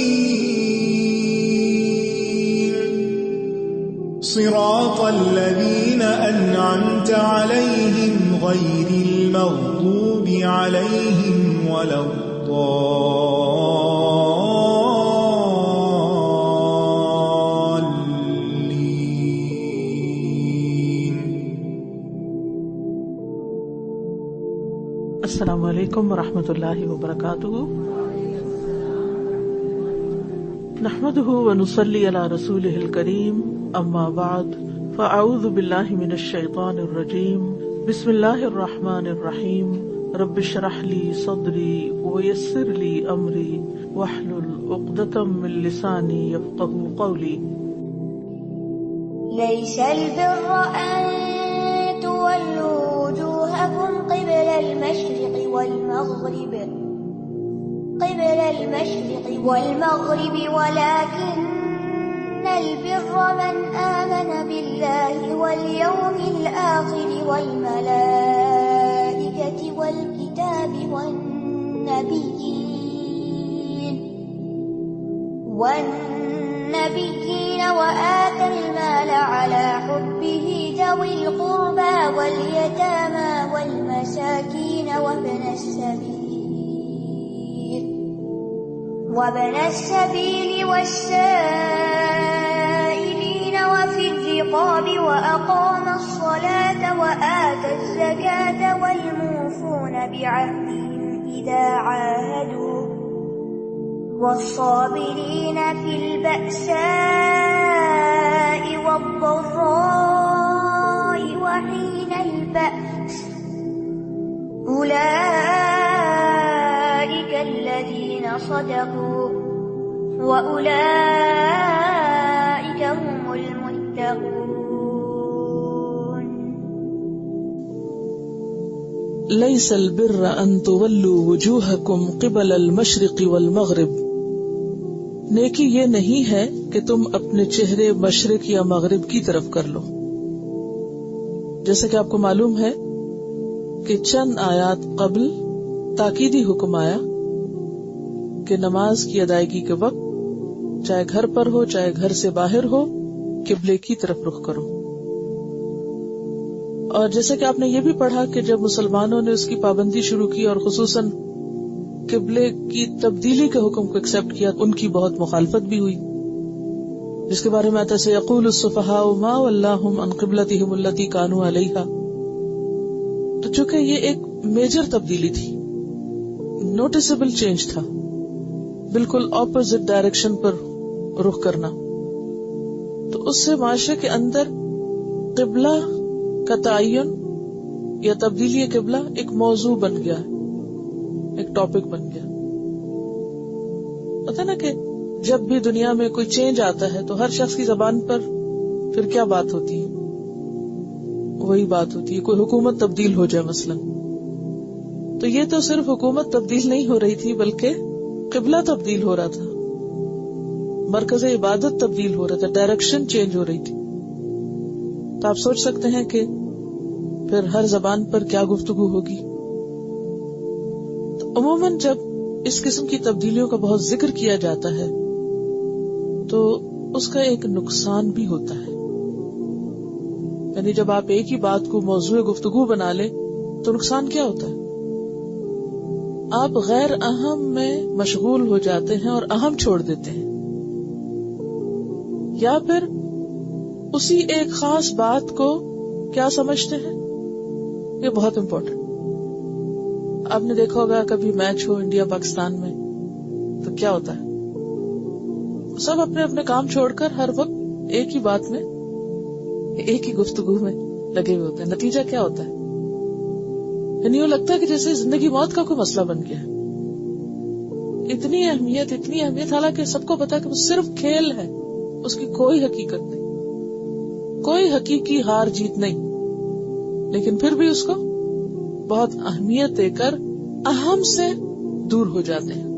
[SPEAKER 3] صراط الذين أنعمت عليهم غير المغضوب عليهم ولا الضالين.
[SPEAKER 2] السلام علیکم ورحمۃ اللہ وبرکاتہ. نحمده ونصلي على رسوله الكريم اما بعد فاعوذ باللہ من الشیطان الرجیم بسم اللہ الرحمن الرحیم رب اشرح لي صدری ويسر لي امری واحلل عقدۃ من لسانی یفقهوا قولی.
[SPEAKER 1] ليس البر أن تولوا وجوهكم قبل المشرق والمغرب ولكن البر من آمن بالله واليوم الآخر والملائكة والكتاب والنبيين وآتى المال على حبه ذوي القربى واليتامى والمساكين وابن السبيل والسائلين وفي الرقاب وأقام الصلاة وآتى الزكاة والموفون بعهدهم إذا عاهدوا والصابرين في البأساء والضراء وحين البأس أولئك الذين صدقوا وأولئك هم المتقون.
[SPEAKER 2] ليس البر ان تولوا وجوهكم قبل المشرق والمغرب. نیکی یہ نہیں ہے کہ تم اپنے چہرے مشرق یا مغرب کی طرف کر لو. جیسا کہ آپ کو معلوم ہے کہ چند آیات قبل تاکیدی حکم آیا کہ نماز کی ادائیگی کے وقت چاہے گھر پر ہو چاہے گھر سے باہر ہو قبلے کی طرف رخ کرو. اور جیسا کہ آپ نے یہ بھی پڑھا کہ جب مسلمانوں نے اس کی پابندی شروع کی اور خصوصاً قبلے کی تبدیلی کے حکم کو ایکسپٹ کیا، ان کی بہت مخالفت بھی ہوئی، جس کے بارے میں آتا ہے سیقول السفہاء ما ولاھم عن قبلتہم التی کانوا علیہا. تو چونکہ یہ ایک میجر تبدیلی تھی، نوٹسبل چینج تھا، بالکل اپوزٹ ڈائریکشن پر رخ کرنا، تو اس سے معاشرے کے اندر قبلہ کا تعین یا تبدیلی قبلہ ایک موضوع بن گیا، ایک ٹاپک بن گیا. پتہ نا کہ جب بھی دنیا میں کوئی چینج آتا ہے تو ہر شخص کی زبان پر پھر کیا بات ہوتی ہے، وہی بات ہوتی ہے. کوئی حکومت تبدیل ہو جائے مثلا، تو یہ تو صرف حکومت تبدیل نہیں ہو رہی تھی بلکہ قبلہ تبدیل ہو رہا تھا، مرکز عبادت تبدیل ہو رہا تھا، ڈائریکشن چینج ہو رہی تھی. تو آپ سوچ سکتے ہیں کہ پھر ہر زبان پر کیا گفتگو ہوگی. تو عموماً جب اس قسم کی تبدیلیوں کا بہت ذکر کیا جاتا ہے تو اس کا ایک نقصان بھی ہوتا ہے. یعنی جب آپ ایک ہی بات کو موضوع گفتگو بنا لیں تو نقصان کیا ہوتا ہے؟ آپ غیر اہم میں مشغول ہو جاتے ہیں اور اہم چھوڑ دیتے ہیں، یا پھر اسی ایک خاص بات کو کیا سمجھتے ہیں یہ بہت امپورٹنٹ. آپ نے دیکھا ہوگا کبھی میچ ہو انڈیا پاکستان میں تو کیا ہوتا ہے، سب اپنے اپنے کام چھوڑ کر ہر وقت ایک ہی بات میں، ایک ہی گفتگو میں لگے ہوئے ہوتے ہیں. نتیجہ کیا ہوتا ہے؟ یعنی وہ لگتا ہے کہ جیسے زندگی موت کا کوئی مسئلہ بن گیا ہے. اتنی اہمیت، حالانکہ سب کو پتا ہے کہ وہ صرف کھیل ہے، اس کی کوئی حقیقت نہیں، کوئی حقیقی ہار جیت نہیں، لیکن پھر بھی اس کو بہت اہمیت دے کر اہم سے دور ہو جاتے ہیں.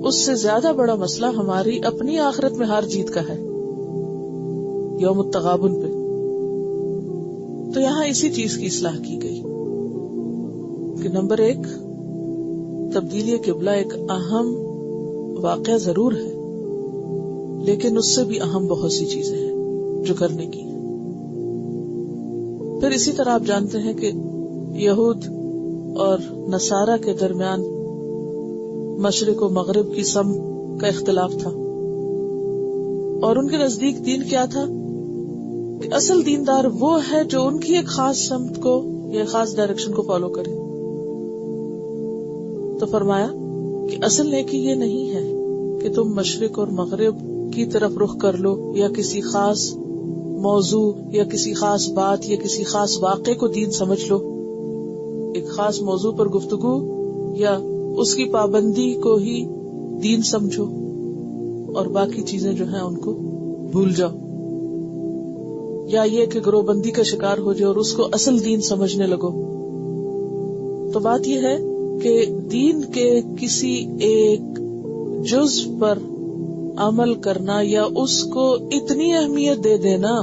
[SPEAKER 2] اس سے زیادہ بڑا مسئلہ ہماری اپنی آخرت میں ہار جیت کا ہے، یوم التغابن پہ. تو یہاں اسی چیز کی اصلاح کی گئی کہ نمبر 1، تبدیلی قبلہ ایک اہم واقعہ ضرور ہے، لیکن اس سے بھی اہم بہت سی چیزیں ہیں جو کرنے کی ہیں. پھر اسی طرح آپ جانتے ہیں کہ یہود اور نصارہ کے درمیان مشرق و مغرب کی سمت کا اختلاف تھا، اور ان کے نزدیک دین کیا تھا کہ اصل دیندار وہ ہے جو ان کی ایک خاص سمت کو یا خاص ڈائریکشن کو فالو کرے. تو فرمایا کہ اصل نیکی یہ نہیں ہے کہ تم مشرق اور مغرب کی طرف رخ کر لو، یا کسی خاص موضوع یا کسی خاص بات یا کسی خاص واقعے کو دین سمجھ لو. ایک خاص موضوع پر گفتگو یا اس کی پابندی کو ہی دین سمجھو اور باقی چیزیں جو ہیں ان کو بھول جاؤ، یا یہ کہ گروہ بندی کا شکار ہو جاؤ اور اس کو اصل دین سمجھنے لگو. تو بات یہ ہے کہ دین کے کسی ایک جز پر عمل کرنا یا اس کو اتنی اہمیت دے دینا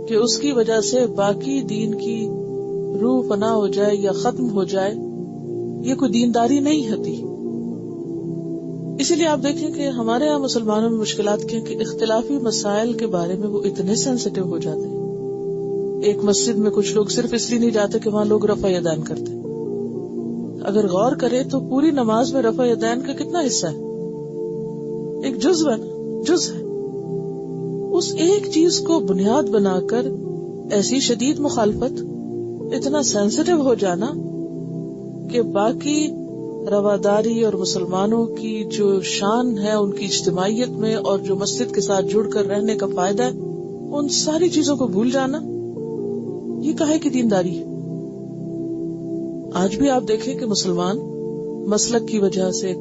[SPEAKER 2] کہ اس کی وجہ سے باقی دین کی روح فنا ہو جائے یا ختم ہو جائے، یہ کوئی دینداری نہیں ہوتی. اسی لیے آپ دیکھیں کہ ہمارے یہاں مسلمانوں میں مشکلات کیا کہ اختلافی مسائل کے بارے میں وہ اتنے سینسیٹیو ہو جاتے ہیں. ایک مسجد میں کچھ لوگ صرف اس لیے نہیں جاتے کہ وہاں لوگ رفع یدین کرتے. اگر غور کرے تو پوری نماز میں رفع یدین کا کتنا حصہ ہے؟ ایک جز ہے. اس ایک چیز کو بنیاد بنا کر ایسی شدید مخالفت، اتنا سینسیٹیو ہو جانا کہ باقی رواداری اور مسلمانوں کی جو شان ہے ان کی اجتماعیت میں اور جو مسجد کے ساتھ جڑ کر رہنے کا فائدہ ہے، ان ساری چیزوں کو بھول جانا، یہ کہے کی دینداری ہے. آج بھی آپ دیکھیں کہ مسلمان مسلک کی وجہ سے،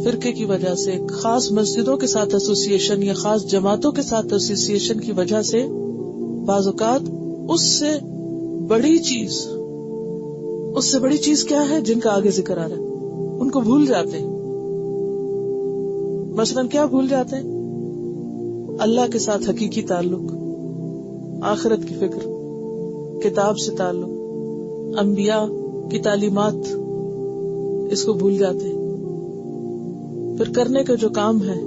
[SPEAKER 2] فرقے کی وجہ سے، خاص مسجدوں کے ساتھ ایسوسیشن یا خاص جماعتوں کے ساتھ ایسوسیشن کی وجہ سے بعض اوقات اس سے بڑی چیز کیا ہے جن کا آگے ذکر آ رہا ہے ان کو بھول جاتے ہیں. مثلاً کیا بھول جاتے ہیں؟ اللہ کے ساتھ حقیقی تعلق، آخرت کی فکر، کتاب سے تعلق، انبیاء کی تعلیمات، اس کو بھول جاتے ہیں. پھر کرنے کا جو کام ہے،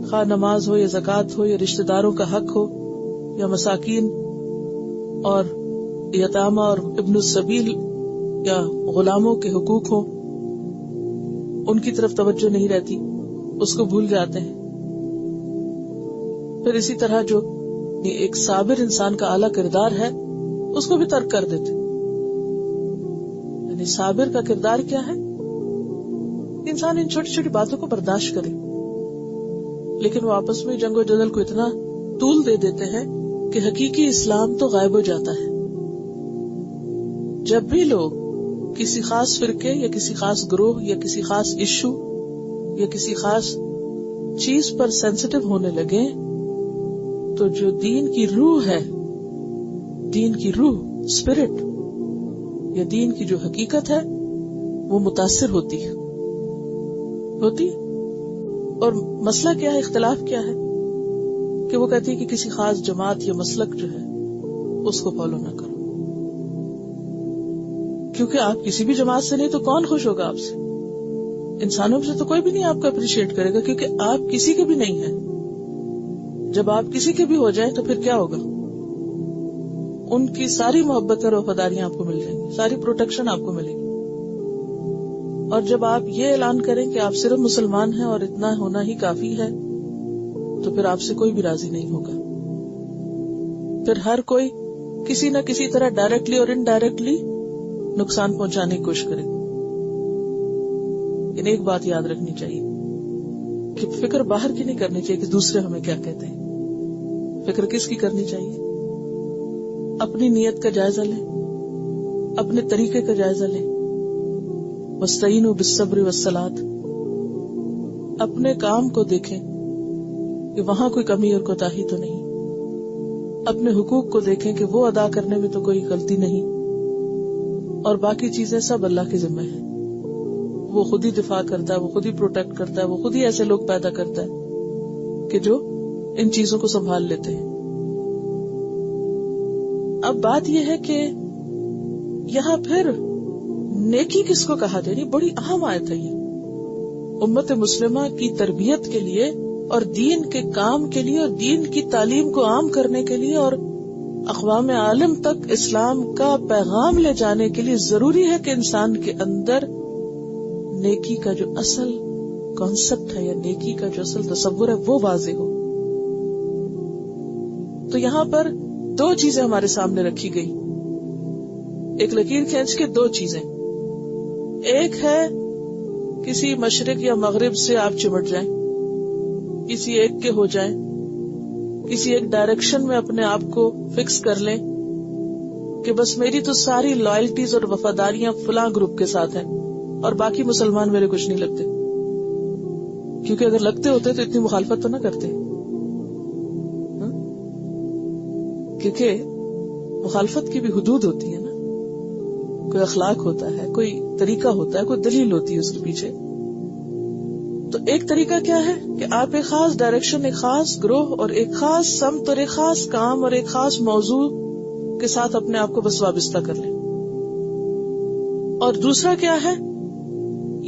[SPEAKER 2] خواہ نماز ہو یا زکوٰۃ ہو یا رشتہ داروں کا حق ہو یا مساکین اور یتامى اور ابن السبیل یا غلاموں کے حقوق ہو، ان کی طرف توجہ نہیں رہتی، اس کو بھول جاتے ہیں. پھر اسی طرح جو ایک صابر انسان کا اعلیٰ کردار ہے اس کو بھی ترک کر دیتے. یعنی صابر کا کردار کیا ہے؟ انسان ان چھوٹی چھوٹی باتوں کو برداشت کرے، لیکن وہ آپس میں جنگ و جدل کو اتنا طول دے دیتے ہیں کہ حقیقی اسلام تو غائب ہو جاتا ہے. جب بھی لوگ کسی خاص فرقے یا کسی خاص گروہ یا کسی خاص ایشو یا کسی خاص چیز پر سینسیٹیو ہونے لگے تو جو دین کی روح ہے، دین کی روح، اسپرٹ یا دین کی جو حقیقت ہے وہ متاثر ہوتی ہے. اور مسئلہ کیا ہے، اختلاف کیا ہے کہ وہ کہتی ہے کہ کسی خاص جماعت یا مسلک جو ہے اس کو فالو نہ کرو، کیونکہ آپ کسی بھی جماعت سے نہیں تو کون خوش ہوگا آپ سے؟ انسانوں سے تو کوئی بھی نہیں آپ کو اپریشیٹ کرے گا، کیونکہ آپ کسی کے بھی نہیں ہیں. جب آپ کسی کے بھی ہو جائیں تو پھر کیا ہوگا؟ ان کی ساری محبت اور وفاداریاں آپ کو مل جائیں گی، ساری پروٹیکشن آپ کو ملے گی. اور جب آپ یہ اعلان کریں کہ آپ صرف مسلمان ہیں اور اتنا ہونا ہی کافی ہے، تو پھر آپ سے کوئی بھی راضی نہیں ہوگا. پھر ہر کوئی کسی نہ کسی طرح ڈائریکٹلی اور انڈائریکٹلی نقصان پہنچانے کی کوشش کرے. ایک بات یاد رکھنی چاہیے کہ فکر باہر کی نہیں کرنی چاہیے کہ دوسرے ہمیں کیا کہتے ہیں. فکر کس کی کرنی چاہیے؟ اپنی نیت کا جائزہ لیں، اپنے طریقے کا جائزہ لیں. وَاسْتَعِينُوا بِالصَّبْرِ وَالصَّلَاةِ. اپنے کام کو دیکھیں کہ وہاں کوئی کمی اور کوتاہی تو نہیں. اپنے حقوق کو دیکھیں کہ وہ ادا کرنے میں تو کوئی غلطی نہیں، اور باقی چیزیں سب اللہ کے ذمہ ہیں. وہ خود ہی دفاع کرتا ہے، وہ خود ہی پروٹیکٹ کرتا ہے، وہ خود ہی ایسے لوگ پیدا کرتا ہے کہ جو ان چیزوں کو سنبھال لیتے ہیں. اب بات یہ ہے کہ یہاں پھر نیکی کس کو کہا جائے؟ بڑی اہم آیت ہے یہ امت مسلمہ کی تربیت کے لیے اور دین کے کام کے لیے اور دین کی تعلیم کو عام کرنے کے لیے اور اقوام عالم تک اسلام کا پیغام لے جانے کے لیے ضروری ہے کہ انسان کے اندر نیکی کا جو اصل کانسیپٹ ہے یا نیکی کا جو اصل تصور ہے وہ واضح ہو. تو یہاں پر دو چیزیں ہمارے سامنے رکھی گئی، ایک لکیر کھینچ کے دو چیزیں. ایک ہے کسی مشرق یا مغرب سے آپ چمٹ جائیں، کسی ایک کے ہو جائیں، کسی ایک ڈائریکشن میں اپنے آپ کو فکس کر لیں کہ بس میری تو ساری لائلٹیز اور وفاداریاں فلاں گروپ کے ساتھ ہیں اور باقی مسلمان میرے کچھ نہیں لگتے. کیونکہ اگر لگتے ہوتے تو اتنی مخالفت تو نہ کرتے، کیونکہ مخالفت کی بھی حدود ہوتی ہے نا، کوئی اخلاق ہوتا ہے، کوئی طریقہ ہوتا ہے، کوئی دلیل ہوتی ہے اس کے پیچھے. تو ایک طریقہ کیا ہے کہ آپ ایک خاص ڈائریکشن، ایک خاص گروہ اور ایک خاص سمت اور ایک خاص کام اور ایک خاص موضوع کے ساتھ اپنے آپ کو بس وابستہ کر لیں. اور دوسرا کیا ہے،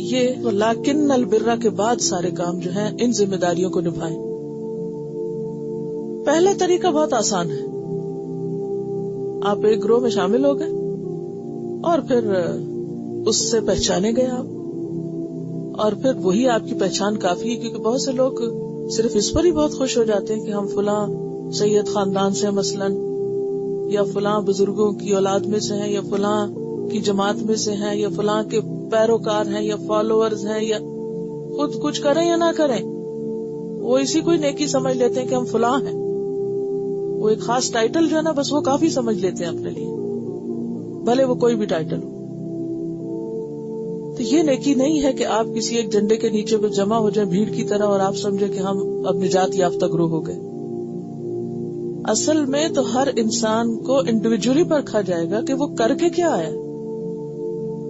[SPEAKER 2] یہ لیکن البرہ کے بعد سارے کام جو ہیں ان ذمہ داریوں کو نبھائیں. پہلا طریقہ بہت آسان ہے، آپ ایک گروہ میں شامل ہو گئے اور پھر اس سے پہچانے گئے آپ، اور پھر وہی آپ کی پہچان کافی ہے. کیونکہ بہت سے لوگ صرف اس پر ہی بہت خوش ہو جاتے ہیں کہ ہم فلاں سید خاندان سے مثلاً، یا فلاں بزرگوں کی اولاد میں سے ہیں، یا فلاں کی جماعت میں سے ہیں، یا فلاں کے پیروکار ہیں یا فالوورز ہیں، یا خود کچھ کریں یا نہ کریں وہ اسی کو نیکی سمجھ لیتے ہیں کہ ہم فلاں ہیں. وہ ایک خاص ٹائٹل جو ہے نا بس وہ کافی سمجھ لیتے ہیں اپنے لیے، بھلے وہ کوئی بھی ٹائٹل ہو. تو یہ نیکی نہیں ہے کہ آپ کسی ایک جھنڈے کے نیچے پہ جمع ہو جائیں بھیڑ کی طرح اور آپ سمجھے کہ ہم اب نجات یافتہ گروہ ہو گئے. اصل میں تو ہر انسان کو انڈیویجولی پرکھا جائے گا کہ وہ کر کے کیا آیا.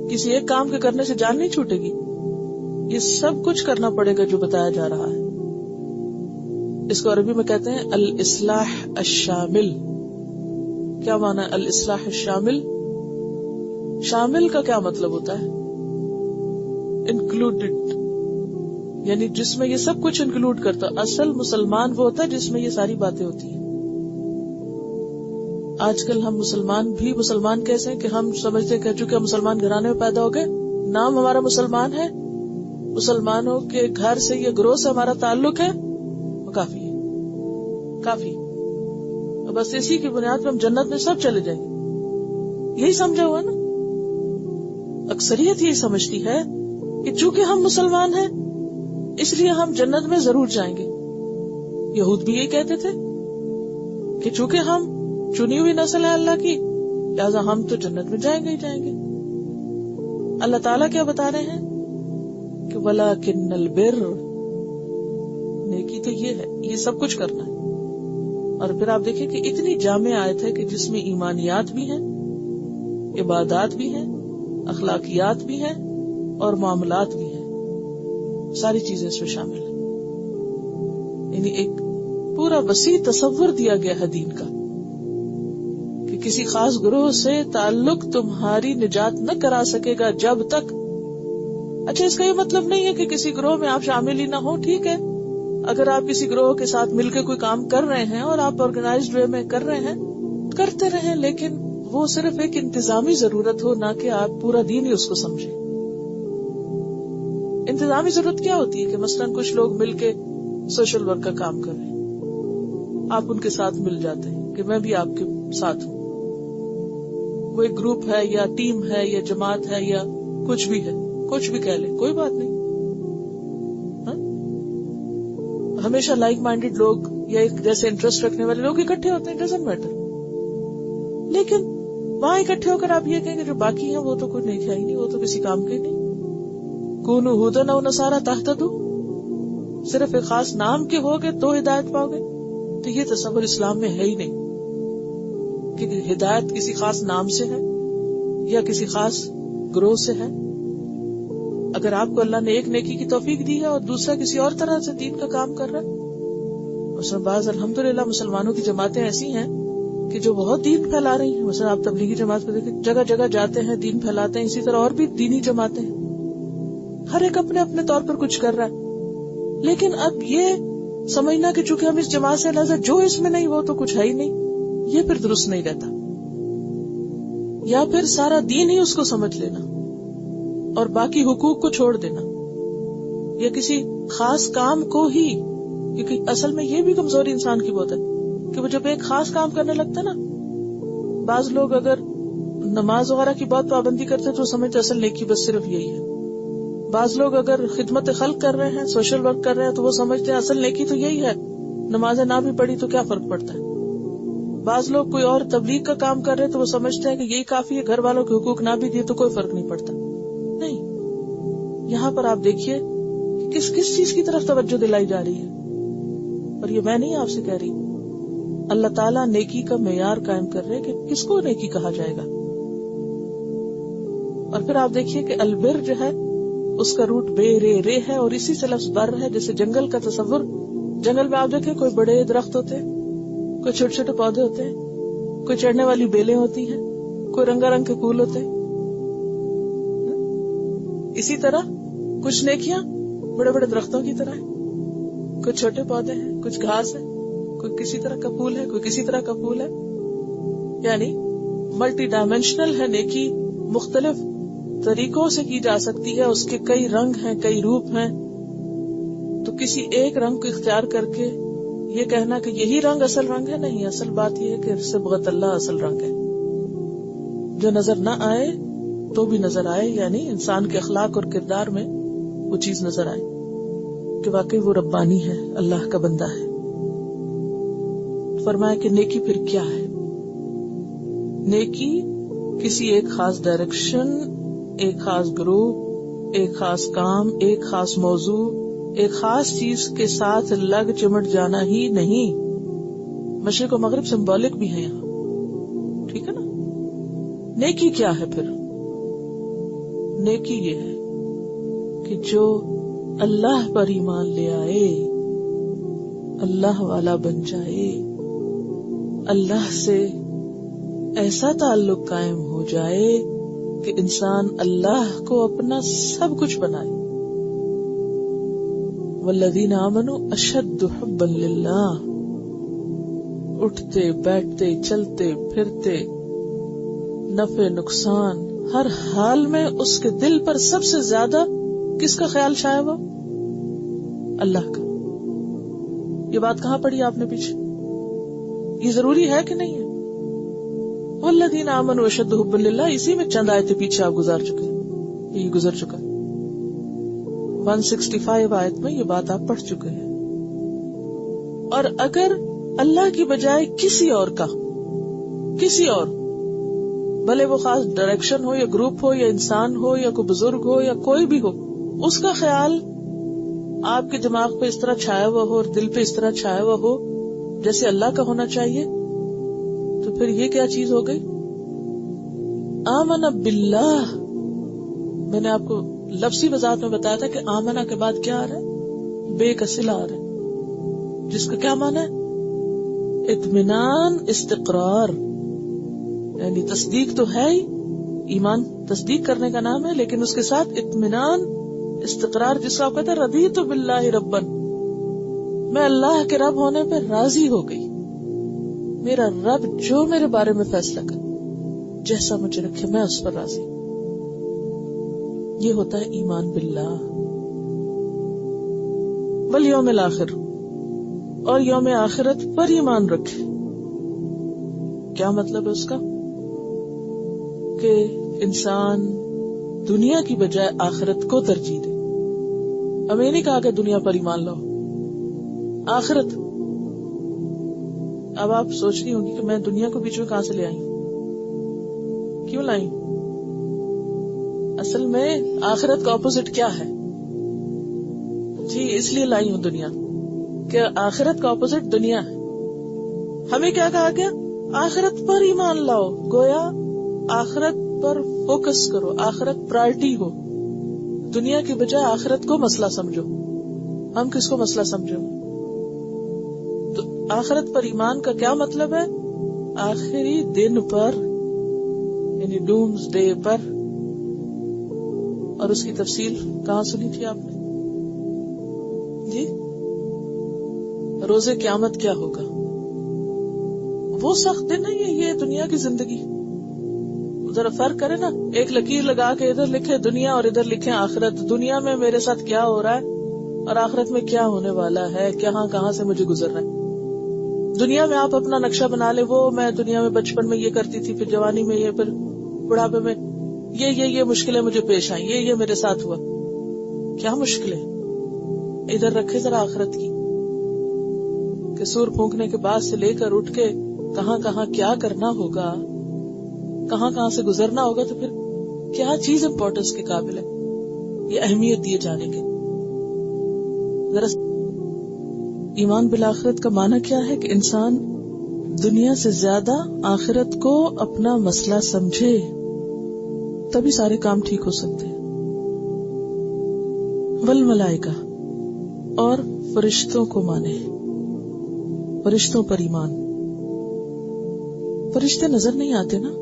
[SPEAKER 2] کسی ایک کام کے کرنے سے جان نہیں چھوٹے گی، یہ سب کچھ کرنا پڑے گا جو بتایا جا رہا ہے. اس کو عربی میں کہتے ہیں الاصلاح الشامل. کیا معنی ہے الاصلاح الشامل؟ شامل کا کیا مطلب ہوتا ہے؟ انکلوڈڈ، یعنی جس میں یہ سب کچھ انکلوڈ کرتا. اصل مسلمان وہ ہوتا ہے جس میں یہ ساری باتیں ہوتی ہیں. آج کل ہم مسلمان بھی مسلمان کیسے ہیں کہ ہم سمجھتے ہیں کہ چونکہ ہم مسلمان گھرانے میں پیدا ہو گئے، نام ہمارا مسلمان ہے، مسلمانوں کے گھر سے یہ گروہ سے ہمارا تعلق ہے، وہ کافی ہے، کافی. بس اسی کی بنیاد پہ ہم جنت میں سب چلے جائیں گے، یہی سمجھا ہوا نا. اکثریت یہی سمجھتی ہے کہ چونکہ ہم مسلمان ہیں اس لیے ہم جنت میں ضرور جائیں گے. یہود بھی یہی کہتے تھے کہ چونکہ ہم چنی ہوئی نسل ہے اللہ کی، لہذا ہم تو جنت میں جائیں گے ہی جائیں گے. اللہ تعالیٰ کیا بتا رہے ہیں کہ وَلَٰكِنَّ الْبِرَّ، نیکی تو یہ ہے، یہ سب کچھ کرنا ہے. اور پھر آپ دیکھیں کہ اتنی جامع آیت ہے کہ جس میں ایمانیات بھی ہیں، عبادات بھی ہیں، اخلاقیات بھی ہیں اور معاملات بھی ہیں، ساری چیزیں اس میں شامل ہیں. یعنی ایک پورا وسیع تصور دیا گیا ہے دین کا کہ کسی خاص گروہ سے تعلق تمہاری نجات نہ کرا سکے گا جب تک. اچھا، اس کا یہ مطلب نہیں ہے کہ کسی گروہ میں آپ شامل ہی نہ ہو. ٹھیک ہے، اگر آپ کسی گروہ کے ساتھ مل کے کوئی کام کر رہے ہیں اور آپ آرگنائزڈ وے میں کر رہے ہیں، کرتے رہیں، لیکن وہ صرف ایک انتظامی ضرورت ہو، نہ کہ آپ پورا دین ہی اس کو سمجھیں. انتظامی ضرورت کیا ہوتی ہے کہ مثلاً کچھ لوگ مل کے سوشل ورک کا کام کر رہے ہیں، آپ ان کے ساتھ مل جاتے ہیں کہ میں بھی آپ کے ساتھ ہوں. وہ ایک گروپ ہے یا ٹیم ہے یا جماعت ہے یا کچھ بھی ہے، کچھ بھی کہہ لیں، کوئی بات نہیں. ہمیشہ لائک مائنڈیڈ لوگ یا ایک جیسے انٹرسٹ رکھنے والے لوگ اکٹھے ہوتے ہیں، ڈزنٹ میٹر. لیکن وہاں اکٹھے ہو کر آپ یہ کہیں کہ جو باقی ہیں وہ تو کوئی نہیں ہے ہی نہیں، وہ تو کسی کام کے نہیں. کونوا ھدی او نصارا تہتدوا، صرف ایک خاص نام کے ہوگے تو ہدایت پاؤ گے. تو یہ تصور اسلام میں ہے ہی نہیں کہ ہدایت کسی خاص نام سے ہے یا کسی خاص گروہ سے ہے. اگر آپ کو اللہ نے ایک نیکی کی توفیق دی ہے اور دوسرا کسی اور طرح سے دین کا کام کر رہا ہے، مثلا بعض الحمدللہ مسلمانوں کی جماعتیں ایسی ہیں کہ جو بہت دین پھیلا رہی ہیں. مثلا آپ تبلیغی جماعت کو دیکھیں، جگہ جگہ جاتے ہیں، دین پھیلاتے ہیں. اسی طرح اور بھی دینی جماعتیں ہیں، ہر ایک اپنے اپنے طور پر کچھ کر رہا ہے. لیکن اب یہ سمجھنا کہ چونکہ ہم اس جماعت سے لہذا جو اس میں نہیں وہ تو کچھ ہے ہی نہیں، یہ پھر درست نہیں رہتا. یا پھر سارا دین ہی اس کو سمجھ لینا اور باقی حقوق کو چھوڑ دینا، یا کسی خاص کام کو ہی، کیونکہ اصل میں یہ بھی کمزوری انسان کی بہت ہے کہ وہ جب ایک خاص کام کرنے لگتا ہے نا، بعض لوگ اگر نماز وغیرہ کی بہت پابندی کرتے تو سمجھتے اصل نیکی بس صرف یہی ہے. بعض لوگ اگر خدمت خلق کر رہے ہیں، سوشل ورک کر رہے ہیں، تو وہ سمجھتے ہیں اصل نیکی تو یہی ہے، نمازیں نہ بھی پڑھی تو کیا فرق پڑتا ہے. بعض لوگ کوئی اور تبلیغ کا کام کر رہے ہیں تو وہ سمجھتے ہیں کہ یہی کافی ہے، گھر والوں کے حقوق نہ بھی دیے تو کوئی فرق نہیں پڑتا. نہیں، یہاں پر آپ دیکھیے کہ کس چیز کی طرف توجہ دلائی جا رہی ہے. اور یہ میں نہیں آپ سے کہہ رہی، اللہ تعالیٰ نیکی کا معیار قائم کر رہے کہ کس کو نیکی کہا جائے گا. اور پھر آپ دیکھیے کہ البر جو ہے اس کا روٹ بے رے ہے، اور اسی سے لفظ بر ہے. جیسے جنگل کا تصور، جنگل میں آپ دیکھیں کوئی بڑے درخت ہوتے ہیں، کوئی چھوٹے چھوٹے پودے ہوتے ہیں، کوئی چڑھنے والی بیلیں ہوتی ہیں، کوئی رنگا رنگ کے پھول ہوتے ہیں. اسی طرح کچھ نیکیاں بڑے بڑے درختوں کی طرح ہیں، کچھ چھوٹے پودے ہیں، کچھ گھاس ہے، کوئی کسی طرح کا پھول ہے، کوئی کسی طرح کا پھول ہے. یعنی ملٹی ڈائمینشنل ہے نیکی، مختلف طریقوں سے کی جا سکتی ہے، اس کے کئی رنگ ہیں، کئی روپ ہیں. تو کسی ایک رنگ کو اختیار کر کے یہ کہنا کہ یہی رنگ اصل رنگ ہے، نہیں. اصل بات یہ ہے کہ صبغت اللہ اصل رنگ ہے، جو نظر نہ آئے تو بھی نظر آئے. یعنی انسان کے اخلاق اور کردار میں وہ چیز نظر آئے کہ واقعی وہ ربانی ہے، اللہ کا بندہ ہے. فرمایا کہ نیکی پھر کیا ہے؟ نیکی کسی ایک خاص ڈائریکشن، ایک خاص گروپ، ایک خاص کام، ایک خاص موضوع، ایک خاص چیز کے ساتھ لگ چمٹ جانا ہی نہیں. مشرق و مغرب سمبولک بھی ہے یہاں، ٹھیک ہے نا. نیکی کیا ہے پھر؟ نیکی یہ ہے کہ جو اللہ پر ایمان لے آئے، اللہ والا بن جائے، اللہ سے ایسا تعلق قائم ہو جائے کہ انسان اللہ کو اپنا سب کچھ بنائے. والذین آمنوا اشد حبا للہ، اٹھتے بیٹھتے چلتے پھرتے نفع نقصان ہر حال میں اس کے دل پر سب سے زیادہ کس کا خیال شائع ہوا؟ اللہ کا. یہ بات کہاں پڑھی آپ نے پیچھے؟ یہ ضروری ہے کہ نہیں ہے؟ والذین آمنوا اشد حبا للہ، اسی میں چند آیتیں پیچھے آپ گزار چکے، یہ گزر چکا 165 آیت میں یہ بات آپ پڑھ چکے ہیں. اور اگر اللہ کی بجائے کسی اور کا، کسی اور، بھلے وہ خاص ڈائریکشن ہو یا گروپ ہو یا انسان ہو یا کوئی بزرگ ہو یا کوئی بھی ہو، اس کا خیال آپ کے دماغ پہ اس طرح چھایا ہوا ہو اور دل پہ اس طرح چھایا ہوا ہو جیسے اللہ کا ہونا چاہیے، تو پھر یہ کیا چیز ہو گئی؟ آمن باللہ. میں نے آپ کو لفظی وضاحت میں بتایا تھا کہ آمنہ کے بعد کیا آ رہا ہے؟ بے کا صلہ آ رہا ہے، جس کا کیا معنی ہے؟ اطمینان، استقرار. یعنی تصدیق تو ہے ہی، ایمان تصدیق کرنے کا نام ہے، لیکن اس کے ساتھ اطمینان، استقرار، جس کو آپ کہتے ہیں رضیت باللہ ربن. میں اللہ کے رب ہونے پہ راضی ہو گئی. میرا رب جو میرے بارے میں فیصلہ کرے، جیسا مجھے رکھے، میں اس پر راضی. یہ ہوتا ہے ایمان باللہ والیوم الآخر. اور یوم آخرت پر ایمان رکھے. کیا مطلب ہے اس کا؟ کہ انسان دنیا کی بجائے آخرت کو ترجیح دے. ہم یہ نہیں کہا کہ دنیا پر ایمان لاؤ، آخرت. اب آپ سوچ رہی ہوں گی کہ میں دنیا کو بیچ میں کہاں سے لے آئی ہوں، کیوں لائی ہوں؟ اصل میں آخرت کا اپوزٹ کیا ہے؟ جی اس لیے لائی ہوں دنیا، کہ آخرت کا اپوزٹ دنیا ہے. ہمیں کیا کہا گیا؟ آخرت پر ایمان لاؤ. گویا آخرت پر فوکس کرو، آخرت پرائرٹی ہو. دنیا کی بجائے آخرت کو مسئلہ سمجھو. ہم کس کو مسئلہ سمجھو؟ تو آخرت پر ایمان کا کیا مطلب ہے؟ آخری دن پر، یعنی ڈومز ڈے پر. اور اس کی تفصیل کہاں سنی تھی آپ نے؟ جی روز قیامت کیا ہوگا؟ وہ سخت دن ہے یہ دنیا کی زندگی. ذرا فرق کرے نا، ایک لکیر لگا کے ادھر لکھے دنیا اور ادھر لکھے آخرت. دنیا میں میرے ساتھ کیا ہو رہا ہے اور آخرت میں کیا ہونے والا ہے، کہاں سے مجھے گزرنا ہے. دنیا میں آپ اپنا نقشہ بنا لے، وہ میں دنیا میں بچپن میں یہ کرتی تھی، پھر جوانی میں یہ، پھر بڑھاپے میں یہ مشکلیں مجھے پیش آئیں، یہ میرے ساتھ ہوا. کیا مشکلیں؟ ادھر رکھے ذرا آخرت کی، کہ سور پھونکنے کے بعد سے لے کر اٹھ کے کہاں کیا کرنا ہوگا، کہاں سے گزرنا ہوگا. تو پھر کیا چیز امپورٹنس کے قابل ہے، یہ اہمیت دیے جانے کے. ذرا ایمان بالآخرت کا معنی کیا ہے؟ کہ انسان دنیا سے زیادہ آخرت کو اپنا مسئلہ سمجھے، تبھی سارے کام ٹھیک ہو سکتے ہیں. والملائکہ، اور فرشتوں کو مانے، فرشتوں پر ایمان. فرشتے نظر نہیں آتے نا،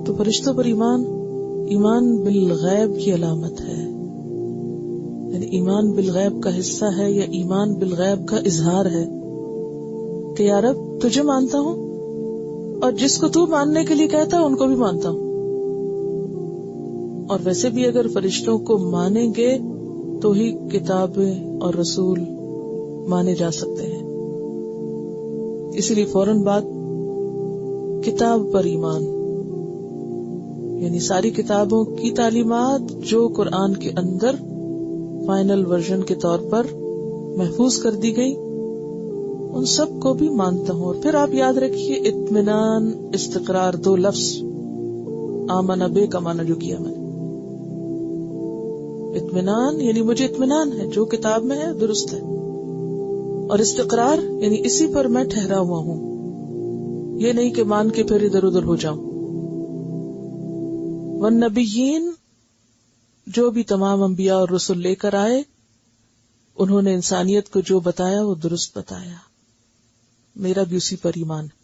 [SPEAKER 2] تو فرشتوں پر ایمان بالغیب کی علامت ہے. یعنی ایمان بالغیب کا حصہ ہے، یا ایمان بالغیب کا اظہار ہے کہ یا رب تجھے مانتا ہوں، اور جس کو تو ماننے کے لیے کہتا ہے ان کو بھی مانتا ہوں. اور ویسے بھی اگر فرشتوں کو مانیں گے تو ہی کتابیں اور رسول مانے جا سکتے ہیں. اسی لیے فوراً بعد کتاب پر ایمان، یعنی ساری کتابوں کی تعلیمات جو قرآن کے اندر فائنل ورژن کے طور پر محفوظ کر دی گئی، ان سب کو بھی مانتا ہوں. اور پھر آپ یاد رکھیے اطمینان، استقرار، دو لفظ آمنہ بے کا معنی جو کیا میں نے. اطمینان یعنی مجھے اطمینان ہے، جو کتاب میں ہے درست ہے. اور استقرار یعنی اسی پر میں ٹھہرا ہوا ہوں، یہ نہیں کہ مان کے پھر ادھر ادھر ہو جاؤں. والنبیین، جو بھی تمام انبیاء اور رسل لے کر آئے، انہوں نے انسانیت کو جو بتایا وہ درست بتایا. میرا بھی اسی پر ایمان ہے.